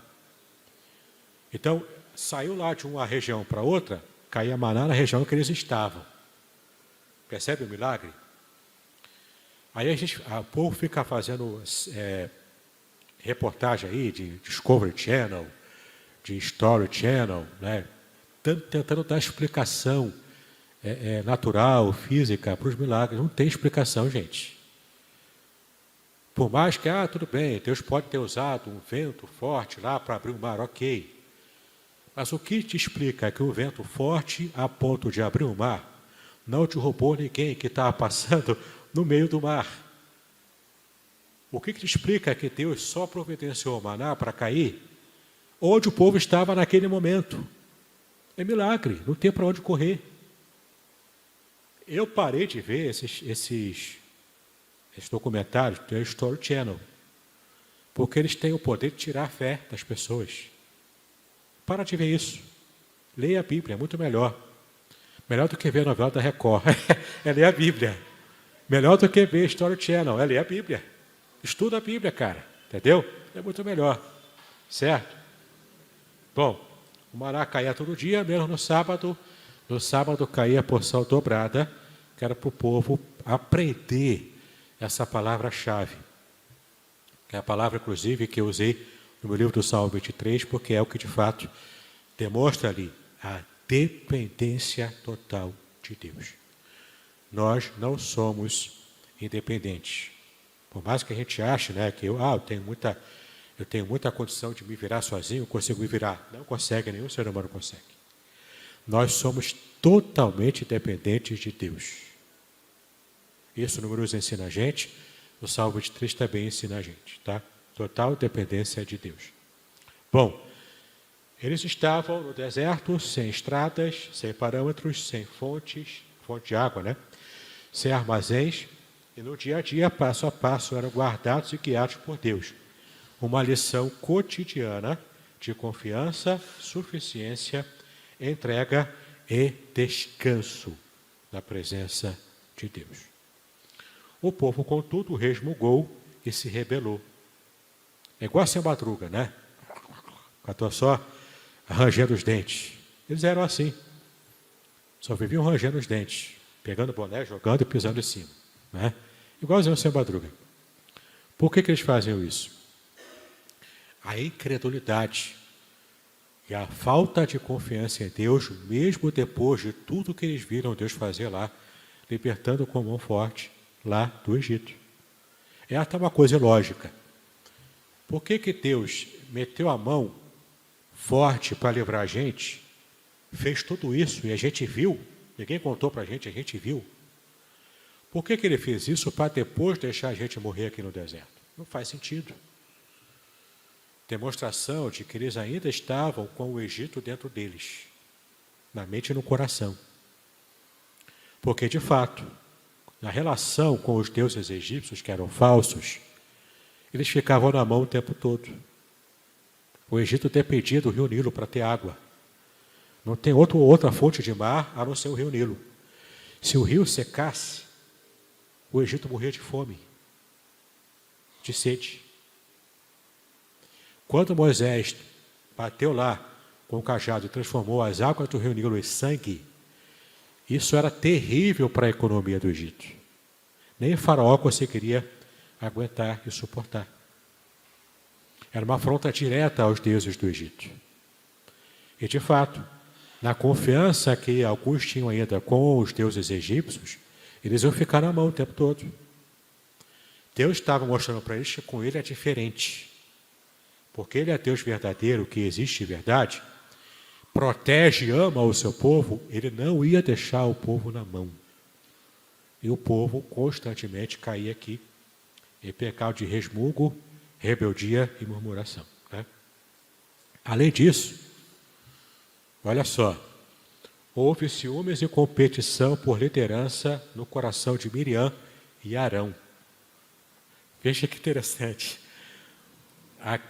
Então, saiu lá de uma região para outra, caía maná na região que eles estavam. Percebe o milagre? Aí o povo fica fazendo reportagem aí de Discovery Channel, de Story Channel, né? Tentando dar explicação natural, física para os milagres. Não tem explicação, gente. Por mais que, tudo bem, Deus pode ter usado um vento forte lá para abrir o mar, ok. Mas o que te explica é que o vento forte, a ponto de abrir o mar, não derrubou ninguém que estava passando no meio do mar. O que te explica é que Deus só providenciou o maná para cair onde o povo estava naquele momento. É milagre, não tem para onde correr. Eu parei de ver esses documentários do Story Channel, porque eles têm o poder de tirar a fé das pessoas. Para de ver isso. Leia a Bíblia, é muito melhor. Melhor do que ver a novela da Record. É ler a Bíblia. Melhor do que ver Story Channel, é ler a Bíblia. Estuda a Bíblia, cara. Entendeu? É muito melhor. Certo? Bom, O maná caía todo dia, menos no sábado. No sábado caía a porção dobrada, que era para o povo aprender essa palavra-chave. Que é a palavra, inclusive, que eu usei no meu livro do Salmo 23, porque é o que, de fato, demonstra ali a dependência total de Deus. Nós não somos independentes. Por mais que a gente ache, né, que eu tenho muita condição de me virar sozinho, eu consigo me virar. Não consegue, nenhum ser humano consegue. Nós somos totalmente dependentes de Deus. Isso o Números ensina a gente, o Salmo 23 também ensina a gente, tá? Total dependência de Deus. Bom, eles estavam no deserto, sem estradas, sem parâmetros, sem fonte de água, né? Sem armazéns, e no dia a dia, passo a passo, eram guardados e guiados por Deus. Uma lição cotidiana de confiança, suficiência, entrega e descanso na presença de Deus. O povo, contudo, resmungou e se rebelou. É igual a sem madruga, né? Estou só rangendo os dentes. Eles eram assim. Só viviam rangendo os dentes, pegando boné, jogando e pisando em cima. Né? Igualzinho sem madruga. Por que eles faziam isso? A incredulidade e a falta de confiança em Deus, mesmo depois de tudo que eles viram Deus fazer lá, libertando com mão forte lá do Egito. É até uma coisa ilógica. Por que Deus meteu a mão forte para livrar a gente, fez tudo isso e a gente viu? Ninguém contou para a gente viu. Por que ele fez isso para depois deixar a gente morrer aqui no deserto? Não faz sentido. Demonstração de que eles ainda estavam com o Egito dentro deles, na mente e no coração. Porque, de fato, na relação com os deuses egípcios, que eram falsos, eles ficavam na mão o tempo todo. O Egito dependia do rio Nilo para ter água. Não tem outra fonte de mar a não ser o rio Nilo. Se o rio secasse, o Egito morria de fome, de sede. Quando Moisés bateu lá com o cajado e transformou as águas do rio Nilo em sangue, isso era terrível para a economia do Egito. Nem o faraó conseguiria aguentar e suportar. Era uma afronta direta aos deuses do Egito. E, de fato, na confiança que alguns tinham ainda com os deuses egípcios, eles iam ficar na mão o tempo todo. Deus estava mostrando para eles que com ele é diferente. Porque ele é Deus verdadeiro, que existe de verdade, protege e ama o seu povo, ele não ia deixar o povo na mão. E o povo constantemente caía aqui em pecado de resmungo, rebeldia e murmuração. Né? Além disso, olha só, houve ciúmes e competição por liderança no coração de Miriam e Arão. Veja que interessante.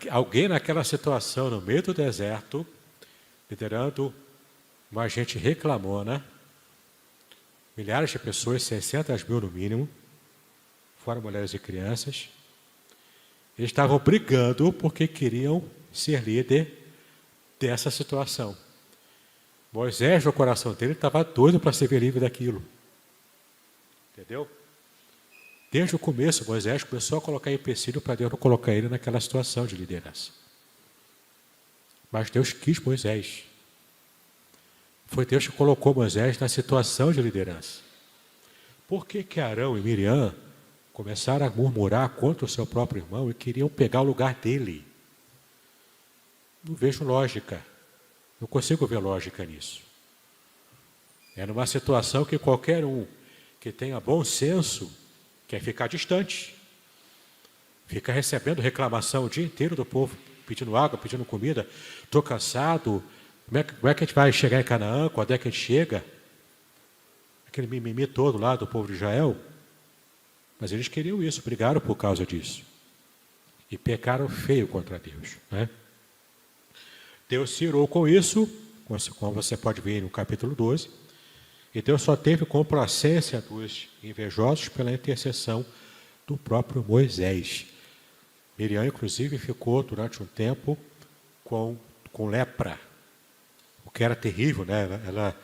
Alguém naquela situação, no meio do deserto, liderando uma gente reclamona, milhares de pessoas, 600 mil no mínimo, fora mulheres e crianças, eles estavam brigando porque queriam ser líder dessa situação. Moisés, no coração dele, estava doido para ser livre daquilo. Entendeu? Desde o começo, Moisés começou a colocar empecilho para Deus não colocar ele naquela situação de liderança. Mas Deus quis Moisés. Foi Deus que colocou Moisés na situação de liderança. Por que Arão e Miriam começaram a murmurar contra o seu próprio irmão e queriam pegar o lugar dele? Não vejo lógica. Não consigo ver lógica nisso. É numa situação que qualquer um que tenha bom senso quer ficar distante. Fica recebendo reclamação o dia inteiro do povo, pedindo água, pedindo comida. Estou cansado. Como é que a gente vai chegar em Canaã? Quando é que a gente chega? Aquele mimimi todo lá do povo de Israel. Mas eles queriam isso, brigaram por causa disso. E pecaram feio contra Deus. Né? Deus se irou com isso, como você pode ver no capítulo 12. E Deus só teve complacência dos invejosos pela intercessão do próprio Moisés. Miriam, inclusive, ficou durante um tempo com lepra. o que era terrível, né? Ela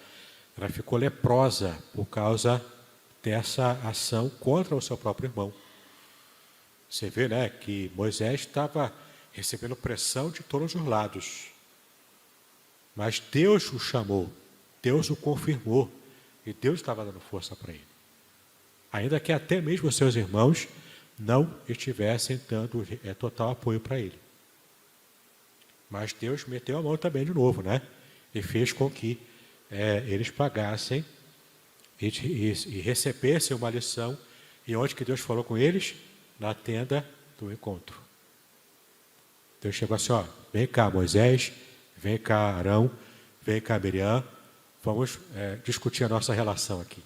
ficou leprosa por causa dessa ação contra o seu próprio irmão. Você vê, né, que Moisés estava recebendo pressão de todos os lados. Mas Deus o chamou, Deus o confirmou, e Deus estava dando força para ele. Ainda que até mesmo os seus irmãos não estivessem dando total apoio para ele. Mas Deus meteu a mão também de novo, né? E fez com que eles pagassem e recebessem uma lição. E onde que Deus falou com eles? Na tenda do encontro. Deus chegou assim, ó, vem cá Moisés, vem cá Arão, vem cá Miriam, vamos discutir a nossa relação aqui.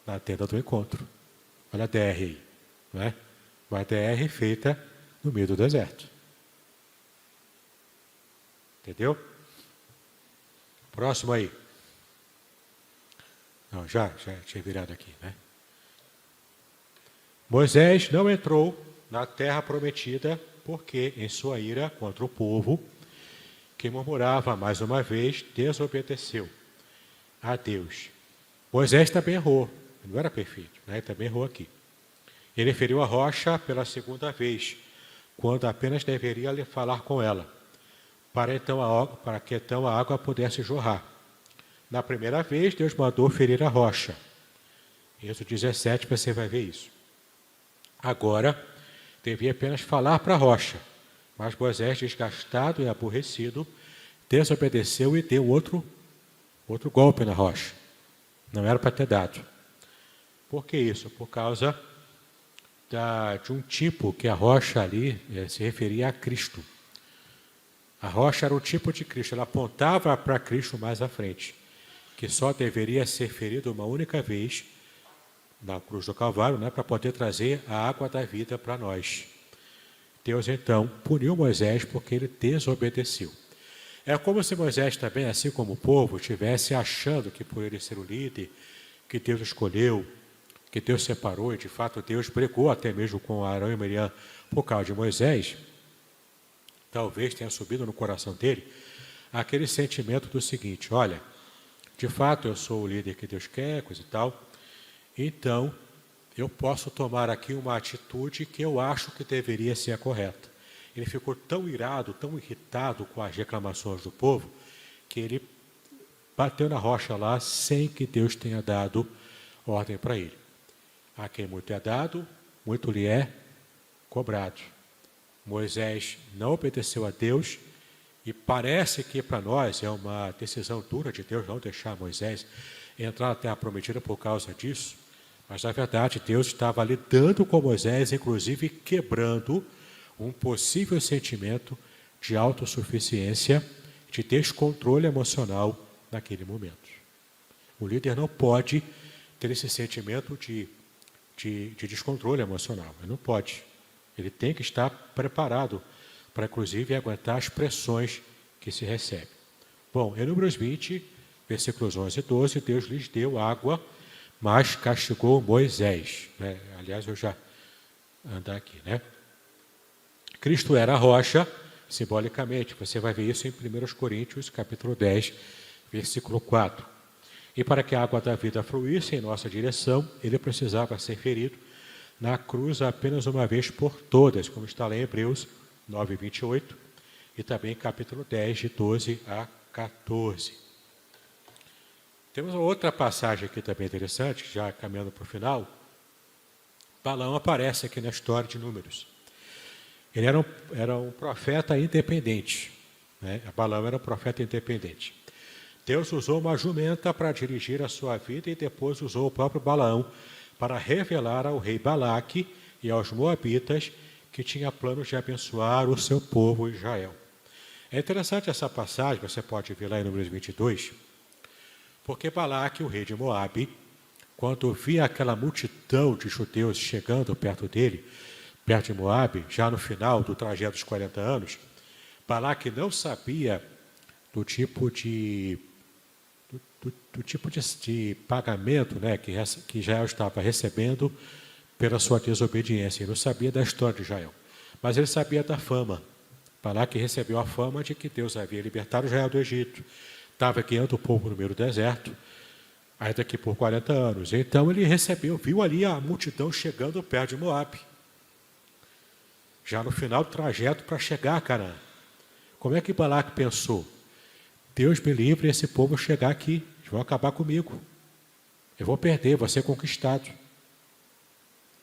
Na tenda do encontro. Olha a DR aí, não é? Uma DR feita no meio do deserto. Entendeu? Próximo aí. Não, já tinha virado aqui, né? Moisés não entrou na terra prometida porque, em sua ira contra o povo, que murmurava mais uma vez, desobedeceu a Deus. Moisés também errou, não era perfeito, né? Também errou aqui. Ele feriu a rocha pela segunda vez, quando apenas deveria lhe falar com ela, para que então a água pudesse jorrar. Na primeira vez, Deus mandou ferir a rocha. Êxodo 17, você vai ver isso. Agora, devia apenas falar para a rocha, mas Moisés, desgastado e aborrecido, desobedeceu e deu outro golpe na rocha. Não era para ter dado. Por que isso? Por causa de um tipo que a rocha ali se referia a Cristo. A rocha era um tipo de Cristo, ela apontava para Cristo mais à frente, que só deveria ser ferido uma única vez na cruz do Calvário, né, para poder trazer a água da vida para nós. Deus então puniu Moisés porque ele desobedeceu. É como se Moisés também, assim como o povo, estivesse achando que por ele ser o líder, que Deus escolheu, que Deus separou, e de fato Deus brigou até mesmo com Arão e Miriam por causa de Moisés, talvez tenha subido no coração dele aquele sentimento do seguinte, olha, de fato eu sou o líder que Deus quer, coisa e tal, então eu posso tomar aqui uma atitude que eu acho que deveria ser a correta. Ele ficou tão irado, tão irritado com as reclamações do povo, que ele bateu na rocha lá sem que Deus tenha dado ordem para ele. A quem muito é dado, muito lhe é cobrado. Moisés não obedeceu a Deus e parece que para nós é uma decisão dura de Deus não deixar Moisés entrar na terra prometida por causa disso, mas na verdade Deus estava lidando com Moisés, inclusive quebrando um possível sentimento de autossuficiência, de descontrole emocional naquele momento. O líder não pode ter esse sentimento de descontrole emocional, ele não pode. Ele tem que estar preparado para, inclusive, aguentar as pressões que se recebe. Bom, em Números 20, versículos 11 e 12, Deus lhes deu água, mas castigou Moisés. Né? Aliás, eu já andar aqui, né? Cristo era a rocha, simbolicamente. Você vai ver isso em 1 Coríntios, capítulo 10, versículo 4. E para que a água da vida fluísse em nossa direção, ele precisava ser ferido na cruz apenas uma vez por todas, como está lá em Hebreus 9, 28, e também capítulo 10, de 12 a 14. Temos uma outra passagem aqui também interessante, já caminhando para o final. Balaão aparece aqui na história de Números. Ele era um profeta independente. Né? Balaão era um profeta independente. Deus usou uma jumenta para dirigir a sua vida e depois usou o próprio Balaão para revelar ao rei Balaque e aos moabitas que tinha planos de abençoar o seu povo Israel. É interessante essa passagem, você pode ver lá em Números 22, porque Balaque, o rei de Moabe, quando via aquela multidão de judeus chegando perto dele, perto de Moabe, já no final do trajeto dos 40 anos, Balaque não sabia do tipo de pagamento, né, que Israel estava recebendo pela sua desobediência. Ele não sabia da história de Israel, mas ele sabia da fama. Balaque recebeu a fama de que Deus havia libertado Israel do Egito, estava guiando o povo no meio do deserto, ainda que por 40 anos. Então ele viu ali a multidão chegando perto de Moabe, já no final do trajeto para chegar a Canaã. Como é que Balaque pensou? Deus me livre esse povo chegar aqui, eles vão acabar comigo. Eu vou perder, vou ser conquistado.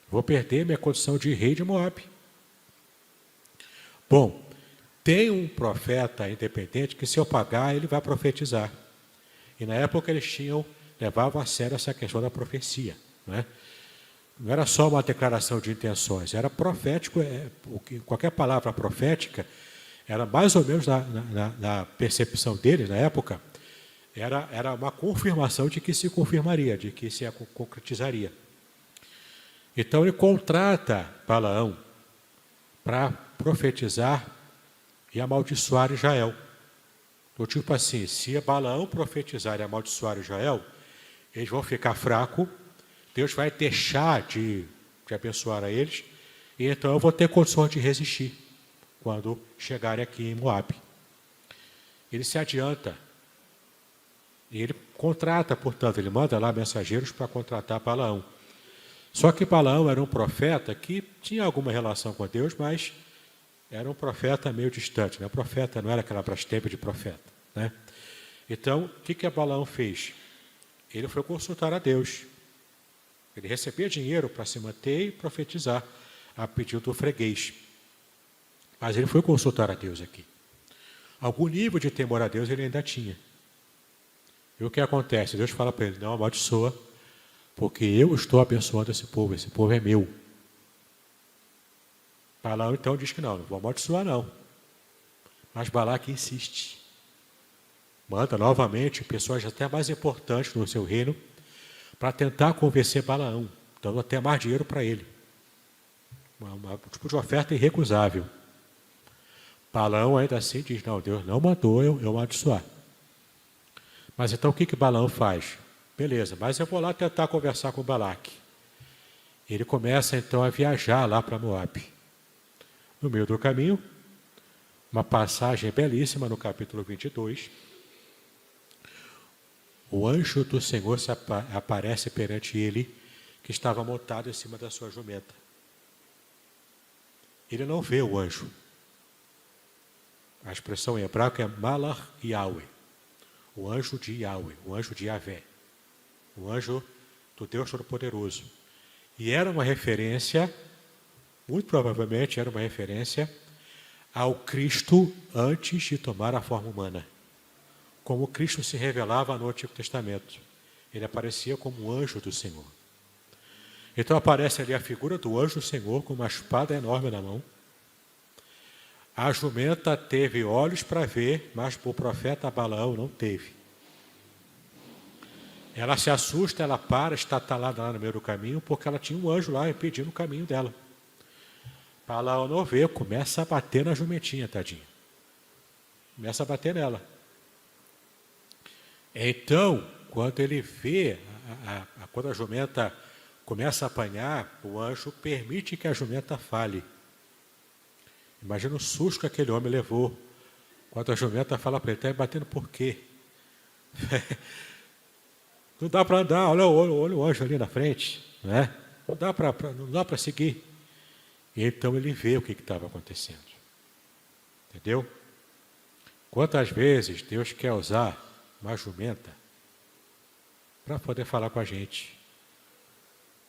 Vou perder minha condição de rei de Moabe. Bom, tem um profeta independente que, se eu pagar, ele vai profetizar. E na época eles levavam a sério essa questão da profecia. Não era só uma declaração de intenções, era profético. Qualquer palavra profética era mais ou menos, na percepção deles, na época, era uma confirmação de que se confirmaria, de que se concretizaria. Então ele contrata Balaão para profetizar e amaldiçoar Israel. Do tipo assim, se Balaão profetizar e amaldiçoar Israel, eles vão ficar fracos, Deus vai deixar de abençoar a eles, e então eu vou ter condições de resistir quando chegarem aqui em Moabe. Ele se adianta, e ele contrata, portanto, ele manda lá mensageiros para contratar Balaão. Só que Balaão era um profeta que tinha alguma relação com Deus, mas era um profeta meio distante. O profeta não era aquela Brastemp de profeta. Então, o que Balaão fez? Ele foi consultar a Deus. Ele recebia dinheiro para se manter e profetizar a pedido do freguês. Mas ele foi consultar a Deus aqui. Algum nível de temor a Deus ele ainda tinha. E o que acontece? Deus fala para ele, não amaldiçoa, porque eu estou abençoando esse povo é meu. Balaão então diz que não vou amaldiçoar não. Mas Balaque insiste. Manda novamente pessoas até mais importantes no seu reino para tentar convencer Balaão, dando até mais dinheiro para ele. Um tipo de oferta irrecusável. Balaão ainda assim diz, não, Deus não mandou eu amaldiçoar. Mas então o que Balaão faz? Beleza, mas eu vou lá tentar conversar com Balaque. Ele começa então a viajar lá para Moabe. No meio do caminho, uma passagem belíssima no capítulo 22, o anjo do Senhor aparece perante ele, que estava montado em cima da sua jumenta. Ele não vê o anjo. A expressão em hebraico é Malach Yahweh, o anjo de Yahweh, o anjo de Yahvé, o anjo do Deus Todo-Poderoso. E era uma referência, muito provavelmente era uma referência ao Cristo antes de tomar a forma humana. Como Cristo se revelava no Antigo Testamento. Ele aparecia como o anjo do Senhor. Então aparece ali a figura do anjo do Senhor com uma espada enorme na mão. A jumenta teve olhos para ver, mas o profeta Balaão não teve. Ela se assusta, ela para, está talada lá no meio do caminho, porque ela tinha um anjo lá impedindo o caminho dela. Balaão não vê, começa a bater na jumentinha, tadinha. Começa a bater nela. Então, quando ele vê, quando a jumenta começa a apanhar, o anjo permite que a jumenta fale. Imagina o susto que aquele homem levou. Quando a jumenta fala para ele, está batendo por quê? Não dá para andar, olha o anjo ali na frente. Não dá para seguir. E então ele vê o que estava acontecendo. Entendeu? Quantas vezes Deus quer usar uma jumenta para poder falar com a gente?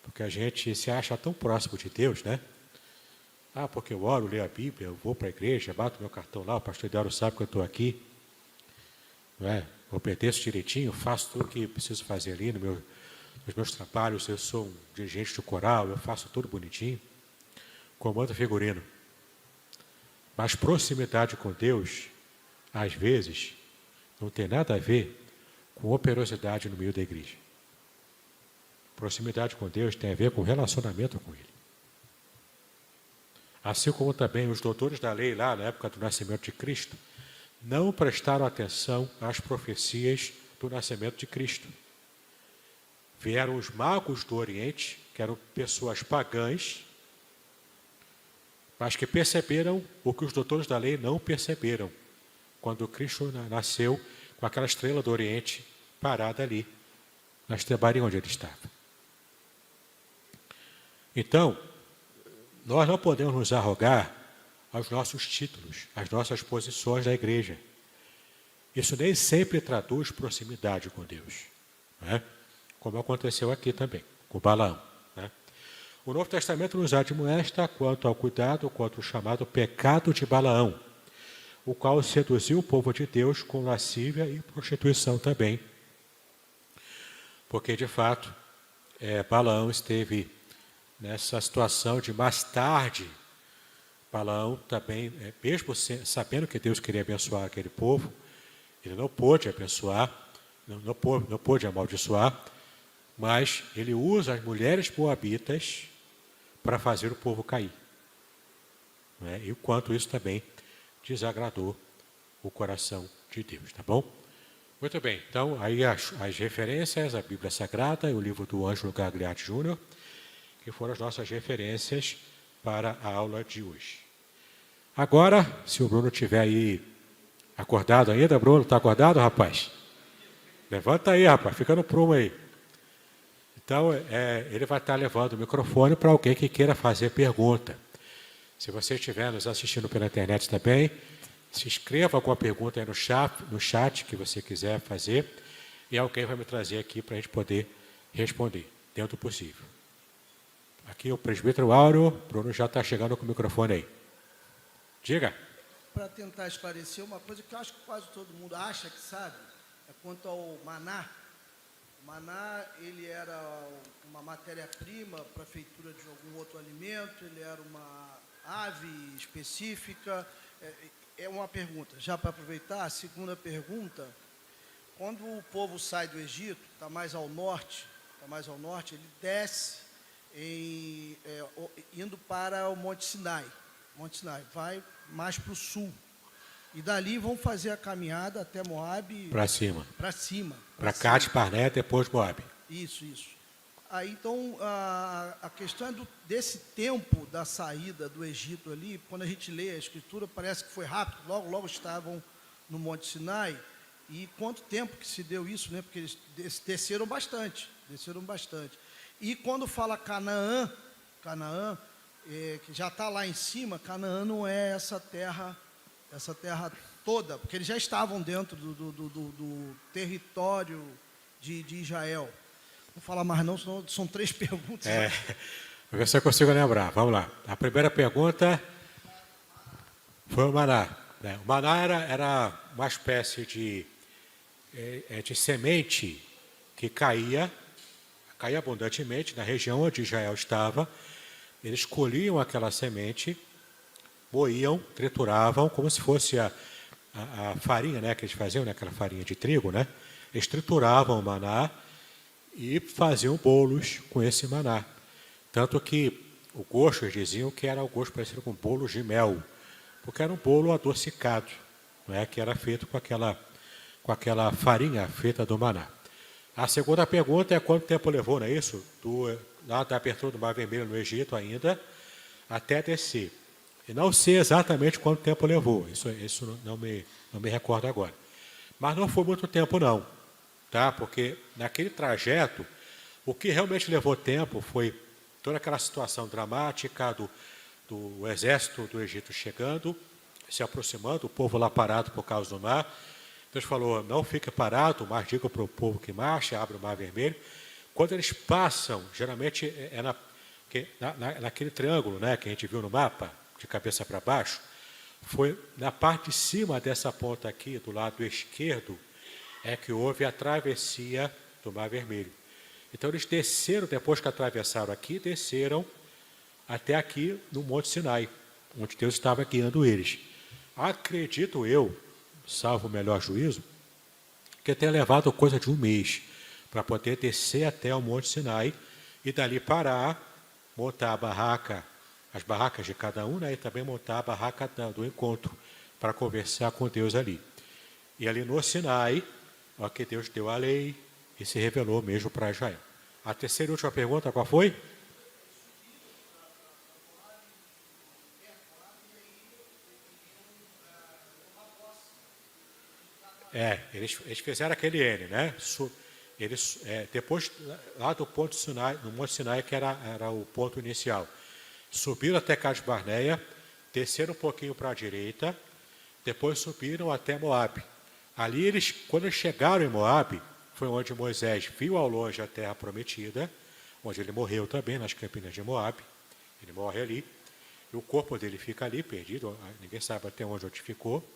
Porque a gente se acha tão próximo de Deus, porque eu oro, leio a Bíblia, eu vou para a igreja, bato meu cartão lá, o pastor Eduardo sabe que eu estou aqui. Eu obedeço direitinho, faço tudo o que preciso fazer ali nos meus trabalhos, eu sou um dirigente de coral, eu faço tudo bonitinho. Comando figurino. Mas proximidade com Deus, às vezes, não tem nada a ver com operosidade no meio da igreja. Proximidade com Deus tem a ver com relacionamento com Ele. Assim como também os doutores da lei lá na época do nascimento de Cristo, não prestaram atenção às profecias do nascimento de Cristo. Vieram os magos do Oriente, que eram pessoas pagãs, mas que perceberam o que os doutores da lei não perceberam. Quando Cristo nasceu, com aquela estrela do Oriente parada ali, na estrebaria onde ele estava. Então, nós não podemos nos arrogar aos nossos títulos, às nossas posições da igreja. Isso nem sempre traduz proximidade com Deus, né? Como aconteceu aqui também, com Balaão, né? O Novo Testamento nos admoesta quanto ao cuidado contra o chamado pecado de Balaão, o qual seduziu o povo de Deus com lascívia e prostituição também. Porque, de fato, Balaão esteve nessa situação de mais tarde. Balaão também, mesmo sabendo que Deus queria abençoar aquele povo, ele não pôde abençoar, não pôde amaldiçoar, mas ele usa as mulheres moabitas para fazer o povo cair, né? E o quanto isso também desagradou o coração de Deus, tá bom? Muito bem, então aí as referências, a Bíblia Sagrada e o livro do Ângelo Gagliardi Júnior, que foram as nossas referências para a aula de hoje. Agora, se o Bruno estiver aí acordado ainda, Bruno, está acordado, rapaz? Levanta aí, rapaz, fica no prumo aí. Então, ele vai estar levando o microfone para alguém que queira fazer pergunta. Se você estiver nos assistindo pela internet também, se inscreva com a pergunta aí no chat que você quiser fazer, e alguém vai me trazer aqui para a gente poder responder, dentro do possível. Aqui o presbítero Áureo, Bruno já está chegando com o microfone aí. Diga. Para tentar esclarecer uma coisa que eu acho que quase todo mundo acha que sabe, é quanto ao maná. O maná, ele era uma matéria-prima para a feitura de algum outro alimento, ele era uma ave específica. É uma pergunta. Já para aproveitar, a segunda pergunta, quando o povo sai do Egito, está mais ao norte, ele desce indo para o Monte Sinai. Monte Sinai, vai mais para o sul. E dali vão fazer a caminhada até Moabe. Para cima. Para cima. Para Cade, Barné, depois Moabe. Isso. Aí, então, a questão desse tempo da saída do Egito ali, quando a gente lê a Escritura, parece que foi rápido, logo estavam no Monte Sinai. E quanto tempo que se deu isso, né? Porque eles desceram bastante. E quando fala Canaã, que já está lá em cima, Canaã não é essa terra toda, porque eles já estavam dentro do território de Israel. Não vou falar mais não, senão são 3 perguntas. Vou ver se eu consigo lembrar. Vamos lá. A primeira pergunta foi o maná. O maná era uma espécie de semente que caía abundantemente na região onde Israel estava. Eles colhiam aquela semente, moíam, trituravam, como se fosse a farinha, né, que eles faziam, né, aquela farinha de trigo, né? Eles trituravam o maná e faziam bolos com esse maná. Tanto que o gosto, eles diziam que era o gosto parecido com bolos de mel, porque era um bolo adocicado, né, que era feito com aquela farinha feita do maná. A segunda pergunta é quanto tempo levou, não é isso? Lá da abertura do Mar Vermelho no Egito ainda, até descer. E não sei exatamente quanto tempo levou, isso não me recordo agora. Mas não foi muito tempo não, tá? Porque naquele trajeto, o que realmente levou tempo foi toda aquela situação dramática do exército do Egito chegando, se aproximando, o povo lá parado por causa do mar. Deus falou, não fique parado, mas diga para o povo que marcha, abre o Mar Vermelho. Quando eles passam, geralmente naquele triângulo, né, que a gente viu no mapa, de cabeça para baixo, foi na parte de cima dessa ponta aqui, do lado esquerdo, que houve a travessia do Mar Vermelho. Então eles desceram, depois que atravessaram aqui, desceram até aqui no Monte Sinai, onde Deus estava guiando eles. Acredito eu, salvo o melhor juízo, que tenha levado coisa de 1 mês para poder descer até o Monte Sinai e dali parar, montar a barraca, as barracas de cada um, né, e também montar a barraca do encontro para conversar com Deus ali. E ali no Sinai, que Deus deu a lei e se revelou mesmo para Israel. A terceira e última pergunta, qual foi? eles fizeram aquele N, né? Eles, depois, lá do ponto Sinai, no Monte Sinai, que era o ponto inicial, subiram até Cades Barneia, desceram um pouquinho para a direita, depois subiram até Moabe. Ali, quando eles chegaram em Moabe, foi onde Moisés viu ao longe a terra prometida, onde ele morreu também, nas campinas de Moabe. Ele morre ali, e o corpo dele fica ali, perdido, ninguém sabe até onde ficou.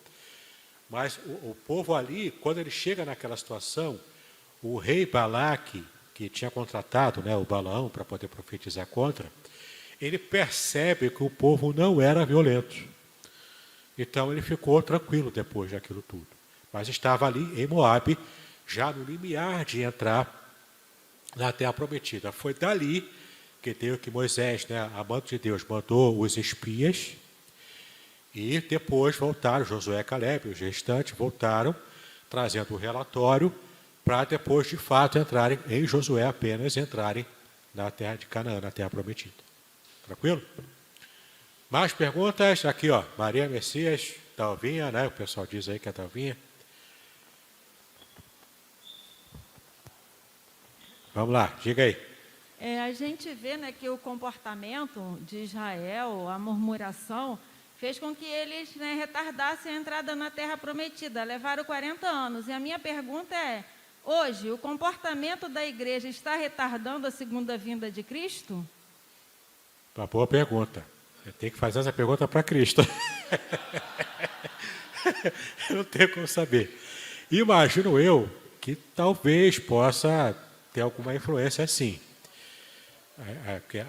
Mas o povo ali, quando ele chega naquela situação, o rei Balaque, que tinha contratado, né, o Balaão para poder profetizar contra, ele percebe que o povo não era violento. Então ele ficou tranquilo depois daquilo tudo. Mas estava ali em Moabe, já no limiar de entrar na terra prometida. Foi dali que Moisés, né, amante de Deus, mandou os espias, e depois voltaram, Josué e Caleb, os restantes voltaram, trazendo o relatório, para depois, de fato, entrarem em Josué, apenas entrarem na terra de Canaã, na terra prometida. Tranquilo? Mais perguntas? Aqui, ó, Maria Messias, Dalvinha, né? O pessoal diz aí que é Dalvinha. Vamos lá, diga aí. A gente vê, né, que o comportamento de Israel, a murmuração, fez com que eles, né, retardassem a entrada na terra prometida, levaram 40 anos. E a minha pergunta é, hoje, o comportamento da igreja está retardando a segunda vinda de Cristo? Uma boa pergunta. Eu tenho que fazer essa pergunta para Cristo. Eu não tenho como saber. Imagino eu que talvez possa ter alguma influência assim.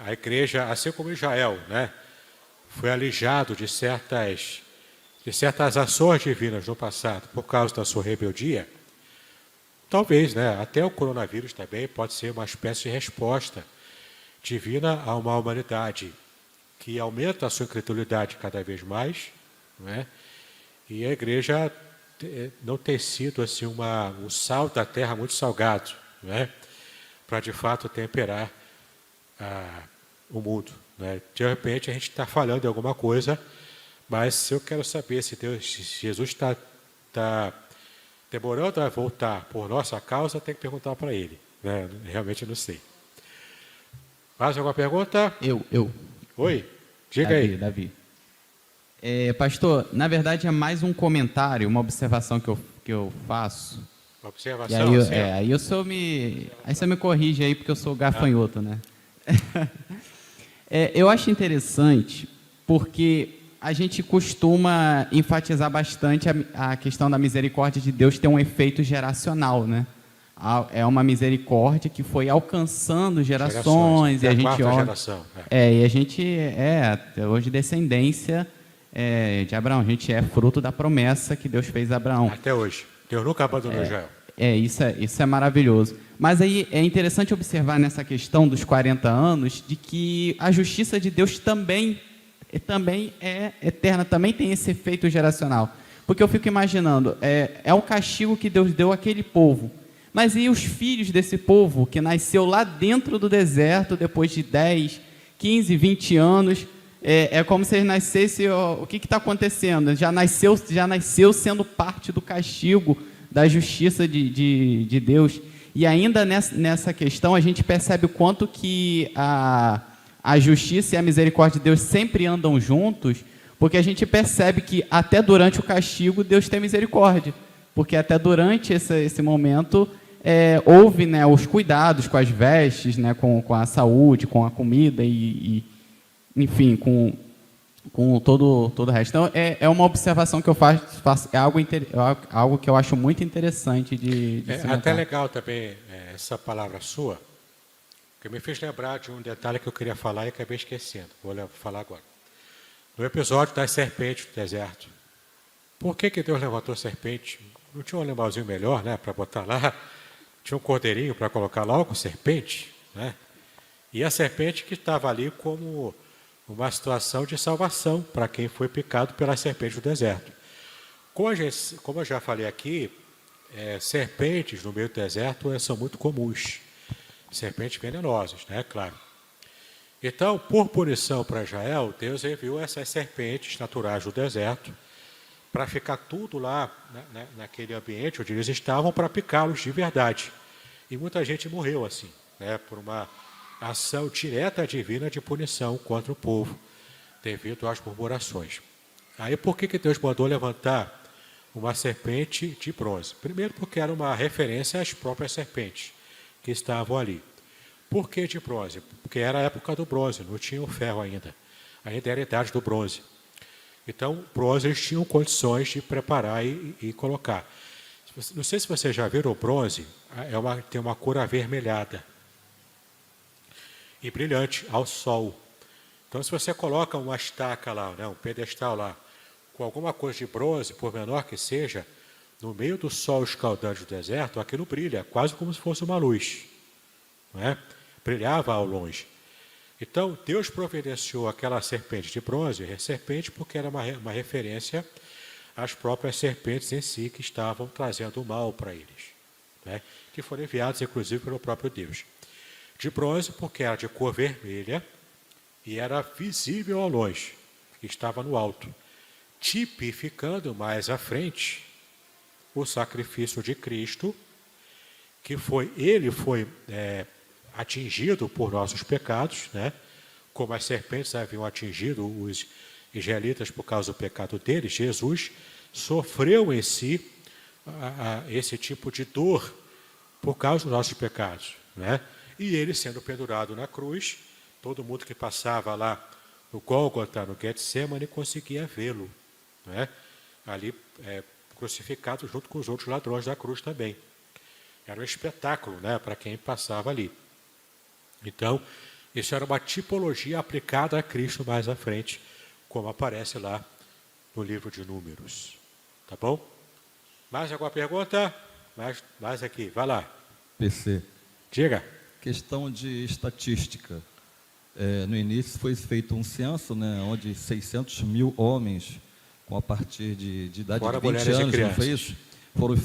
A igreja, assim como Israel, né, foi alijado de certas ações divinas no passado por causa da sua rebeldia. Talvez, né, até o coronavírus também pode ser uma espécie de resposta divina a uma humanidade que aumenta a sua incredulidade cada vez mais, né? E a igreja não tem sido assim um sal da terra muito salgado, né? Para de fato temperar o mundo, né? De repente a gente está falando de alguma coisa, mas se eu quero saber se Jesus está demorando a voltar por nossa causa, tem que perguntar para ele, né? Realmente eu não sei. Mais alguma pergunta? Eu. Oi, diga Davi, aí. Davi. Pastor, na verdade é mais um comentário, uma observação que eu faço. Observação. E aí, aí você me corrige aí, porque eu sou gafanhoto, né? Eu acho interessante, porque a gente costuma enfatizar bastante a questão da misericórdia de Deus ter um efeito geracional, né? É uma misericórdia que foi alcançando gerações, e a gente olha, geração, e a gente até hoje descendência de Abraão, a gente é fruto da promessa que Deus fez a Abraão. Até hoje. Deus nunca abandonou Israel. Isso é maravilhoso. Mas aí é interessante observar nessa questão dos 40 anos de que a justiça de Deus também é eterna, também tem esse efeito geracional. Porque eu fico imaginando, é o castigo que Deus deu àquele povo. Mas e os filhos desse povo que nasceu lá dentro do deserto, depois de 10, 15, 20 anos, é como se eles nascessem, o que está acontecendo? Já nasceu sendo parte do castigo da justiça de Deus. E ainda nessa questão a gente percebe o quanto que a justiça e a misericórdia de Deus sempre andam juntos, porque a gente percebe que até durante o castigo Deus tem misericórdia, porque até durante esse momento houve, né, os cuidados com as vestes, né, com a saúde, com a comida e enfim, com todo o resto. Então, é uma observação que eu faço algo que eu acho muito interessante de É até legal também essa palavra sua, que me fez lembrar de um detalhe que eu queria falar e acabei esquecendo. Vou falar agora. No episódio das serpentes do deserto. Por que Deus levantou serpente? Não tinha um animalzinho melhor, né, para botar lá? Tinha um cordeirinho para colocar logo serpente, né? E a serpente que estava ali como uma situação de salvação para quem foi picado pela serpente do deserto. Como eu já falei aqui, serpentes no meio do deserto são muito comuns. Serpentes venenosas, né? Claro. Então, por punição para Israel, Deus enviou essas serpentes naturais do deserto para ficar tudo lá naquele ambiente onde eles estavam, para picá-los de verdade. E muita gente morreu assim, né, por uma ação direta divina de punição contra o povo, devido às murmurações. Aí por que Deus mandou levantar uma serpente de bronze? Primeiro porque era uma referência às próprias serpentes que estavam ali. Por que de bronze? Porque era a época do bronze, não tinha o ferro ainda. Ainda era a idade do bronze. Então, bronze eles tinham condições de preparar e colocar. Não sei se vocês já viram o bronze, tem uma cor avermelhada e brilhante ao sol. Então, se você coloca uma estaca lá, né, um pedestal lá, com alguma coisa de bronze, por menor que seja, no meio do sol escaldante do deserto, aquilo brilha, quase como se fosse uma luz. Não é? Brilhava ao longe. Então, Deus providenciou aquela serpente de bronze, serpente porque era uma referência às próprias serpentes em si que estavam trazendo o mal para eles, né? Que foram enviados, inclusive, pelo próprio Deus. De bronze porque era de cor vermelha e era visível ao longe, que estava no alto, tipificando mais à frente o sacrifício de Cristo, que foi atingido por nossos pecados, né? Como as serpentes haviam atingido os israelitas por causa do pecado deles, Jesus sofreu em si esse tipo de dor por causa dos nossos pecados, né? E ele sendo pendurado na cruz, todo mundo que passava lá no Gólgota, no Getsemane, conseguia vê-lo, né? Ali crucificado junto com os outros ladrões da cruz também. Era um espetáculo, né, para quem passava ali. Então, isso era uma tipologia aplicada a Cristo mais à frente, como aparece lá no livro de Números. Tá bom? Mais alguma pergunta? Mais aqui, vai lá. PC. Diga. Questão de estatística. No início foi feito um censo, né, onde 600 mil homens, com a partir de idade Fora de 20 mulheres e anos, não foi crianças. isso?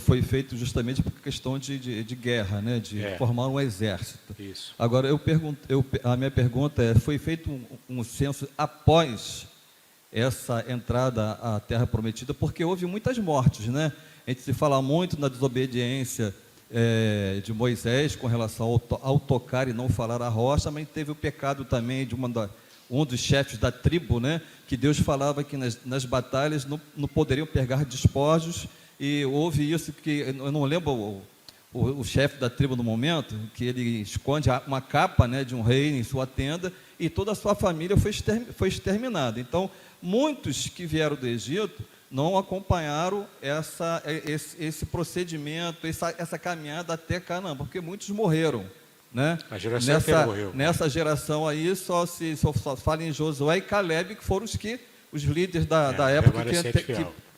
Foi feito justamente por questão de guerra, né, de formar um exército. Isso. Agora, a minha pergunta é, foi feito um censo após essa entrada à Terra Prometida? Porque houve muitas mortes, né? A gente se fala muito na desobediência de Moisés com relação ao tocar e não falar a rocha, mas teve o pecado também de um dos chefes da tribo, né? Que Deus falava que nas batalhas não poderiam pegar despojos. E houve isso que, eu não lembro o chefe da tribo no momento, que ele esconde uma capa, né, de um rei em sua tenda, e toda a sua família foi exterminada. Então, muitos que vieram do Egito não acompanharam esse procedimento, essa caminhada até Canaã, porque muitos morreram, né? A geração inteira morreu. Nessa geração aí, só fala em Josué e Caleb, que foram os líderes da época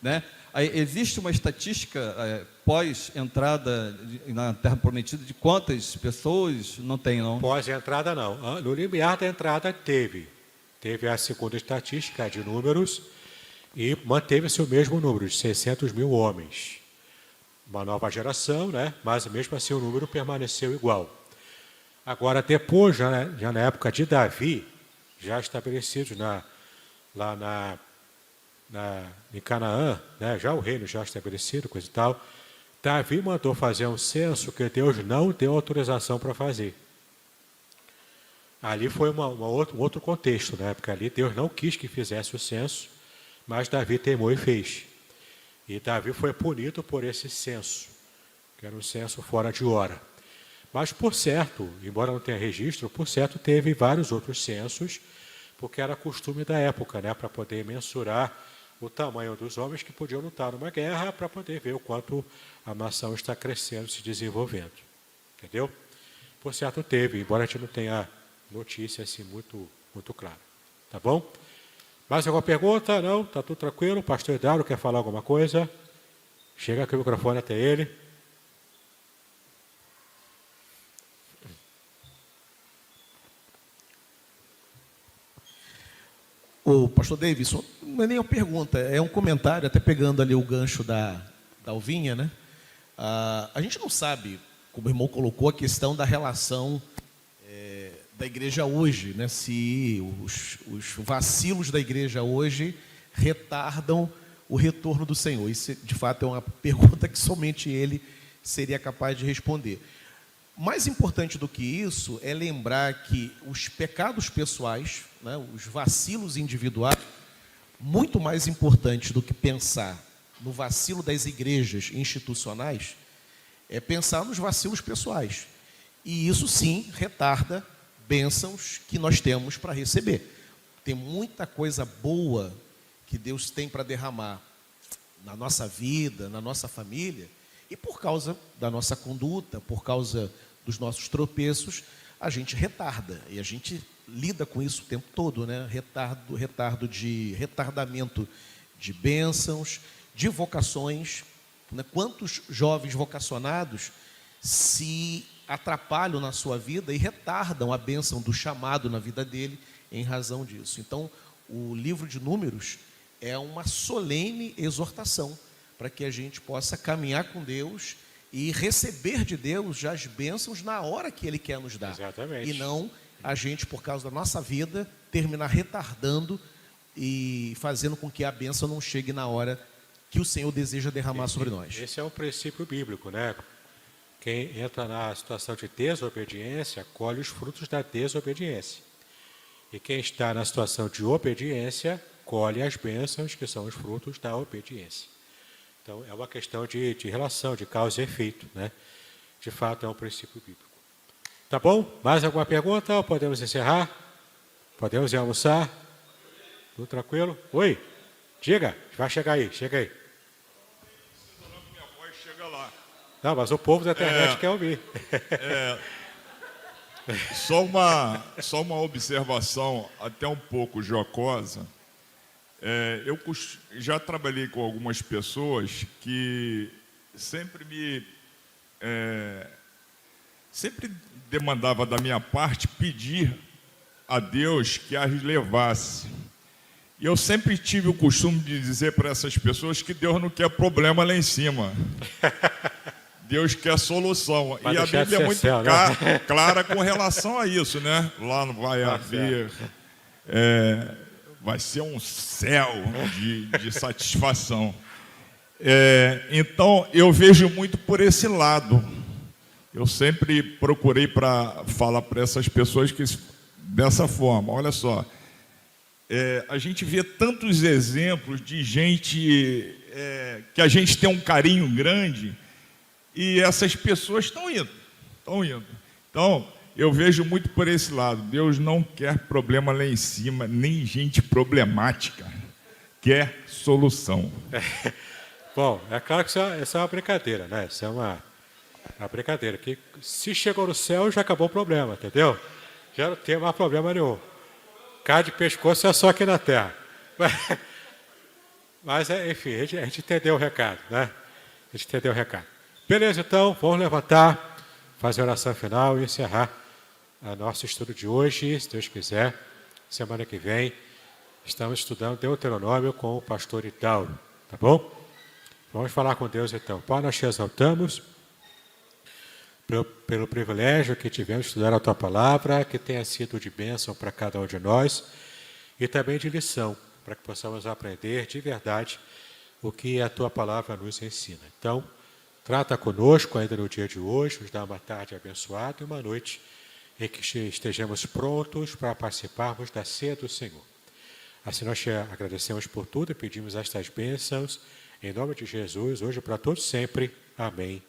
né? Aí, existe uma estatística pós-entrada na Terra Prometida de quantas pessoas? Não tem, não? Pós-entrada, não. No limiar da entrada teve a segunda estatística de Números e manteve-se o mesmo número, de 600 mil homens. Uma nova geração, né? Mas mesmo assim o número permaneceu igual. Agora, depois, já na época de Davi, já estabelecidos em Canaã, né, já o reino já estabelecido, coisa e tal, Davi mandou fazer um censo que Deus não deu autorização para fazer. Ali foi um outro contexto, né, porque ali Deus não quis que fizesse o censo, mas Davi teimou e fez. E Davi foi punido por esse censo, que era um censo fora de hora. Mas, por certo, embora não tenha registro, por certo teve vários outros censos, porque era costume da época, né, para poder mensurar o tamanho dos homens que podiam lutar numa guerra, para poder ver o quanto a nação está crescendo, se desenvolvendo. Entendeu? Por certo teve, embora a gente não tenha notícia assim muito, muito clara. Tá bom? Mais alguma pergunta? Não? Está tudo tranquilo? O pastor Hidraro quer falar alguma coisa? Chega aqui o microfone até ele. O pastor Davidson, não é nem uma pergunta, é um comentário, até pegando ali o gancho da Alvinha, né? A gente não sabe, como o irmão colocou, a questão da relação da igreja hoje, né? Se os vacilos da igreja hoje retardam o retorno do Senhor? Isso, de fato, é uma pergunta que somente Ele seria capaz de responder. Mais importante do que isso é lembrar que os pecados pessoais, né, os vacilos individuais, muito mais importante do que pensar no vacilo das igrejas institucionais, é pensar nos vacilos pessoais. E isso, sim, retarda bênçãos que nós temos para receber. Tem muita coisa boa que Deus tem para derramar na nossa vida, na nossa família, e por causa da nossa conduta, por causa dos nossos tropeços, a gente retarda. E a gente lida com isso o tempo todo, né? Retardamento de bênçãos, de vocações, né? Quantos jovens vocacionados se atrapalham na sua vida e retardam a bênção do chamado na vida dele em razão disso. Então, o livro de Números é uma solene exortação para que a gente possa caminhar com Deus e receber de Deus já as bênçãos na hora que Ele quer nos dar. Exatamente. E não a gente, por causa da nossa vida, terminar retardando e fazendo com que a bênção não chegue na hora que o Senhor deseja derramar sobre nós. Esse é um princípio bíblico, né? Quem entra na situação de desobediência, colhe os frutos da desobediência. E quem está na situação de obediência, colhe as bênçãos, que são os frutos da obediência. Então, é uma questão de relação, de causa e efeito, né? De fato, é um princípio bíblico. Tá bom? Mais alguma pergunta? Ou podemos encerrar? Podemos ir almoçar? Tudo tranquilo? Oi? Diga, vai chegar aí, chega aí. Minha voz chega lá. Não, mas o povo da internet quer ouvir. Só uma observação até um pouco jocosa. Eu já trabalhei com algumas pessoas que sempre demandava da minha parte pedir a Deus que as levasse. E eu sempre tive o costume de dizer para essas pessoas que Deus não quer problema lá em cima. Deus quer solução. Vai e a deixar de Bíblia é ser muito céu, né? clara com relação a isso, né? Lá não vai haver... vai ser um céu de satisfação. Então, eu vejo muito por esse lado. Eu sempre procurei para falar para essas pessoas dessa forma. Olha só, a gente vê tantos exemplos de gente que a gente tem um carinho grande e essas pessoas estão indo. Então, eu vejo muito por esse lado. Deus não quer problema lá em cima, nem gente problemática. Quer solução. Bom, é claro que isso é uma brincadeira, né? Isso é uma brincadeira. Que se chegou no céu, já acabou o problema, entendeu? Já não tem mais problema nenhum. Cá de pescoço é só aqui na terra. Mas enfim, a gente entendeu o recado, né? A gente entendeu o recado. Beleza, então, vamos levantar, fazer a oração final e encerrar o nosso estudo de hoje, se Deus quiser. Semana que vem, estamos estudando Deuteronômio com o pastor Itauro, tá bom? Vamos falar com Deus então. Pai, nós te exaltamos pelo privilégio que tivemos de estudar a Tua Palavra, que tenha sido de bênção para cada um de nós e também de lição, para que possamos aprender de verdade o que a Tua Palavra nos ensina. Então, trata conosco ainda no dia de hoje, nos dá uma tarde abençoada e uma noite em que estejamos prontos para participarmos da ceia do Senhor. Assim nós te agradecemos por tudo e pedimos estas bênçãos, em nome de Jesus, hoje para todos sempre. Amém